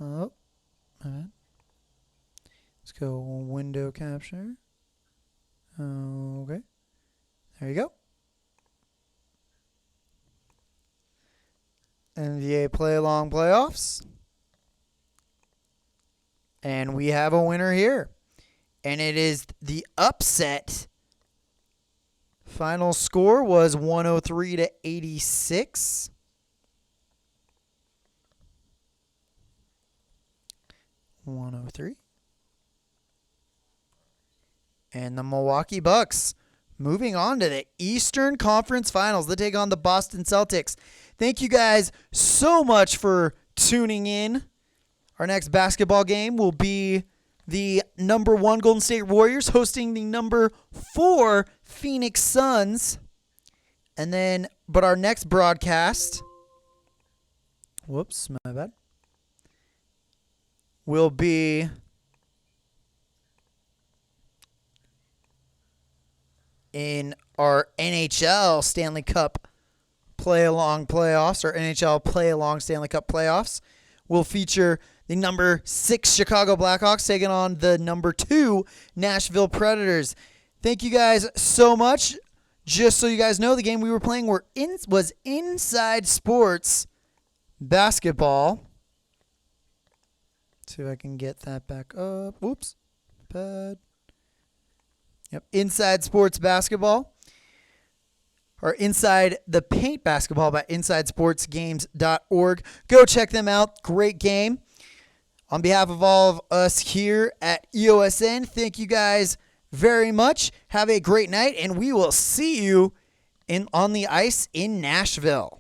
Oh, let's go window capture. Okay, there you go. NBA Play Along Playoffs. And we have a winner here. And it is the upset. Final score was 103-86. And the Milwaukee Bucks moving on to the Eastern Conference Finals. They take on the Boston Celtics. Thank you guys so much for tuning in. Our next basketball game will be the number 1 Golden State Warriors hosting the number 4 Phoenix Suns. But our next broadcast, whoops, my bad, will be in our NHL Stanley Cup Play-Along Playoffs, or NHL Play-Along Stanley Cup Playoffs. Will feature the number 6 Chicago Blackhawks taking on the number 2 Nashville Predators. Thank you guys so much. Just so you guys know, the game we were playing was Inside Sports Basketball. See if I can get that back up. Whoops. Bad. Yep. Inside Sports Basketball. Or Inside the Paint Basketball by InsideSportsGames.org. Go check them out. Great game. On behalf of all of us here at EOSN, thank you guys very much. Have a great night, and we will see you on the ice in Nashville.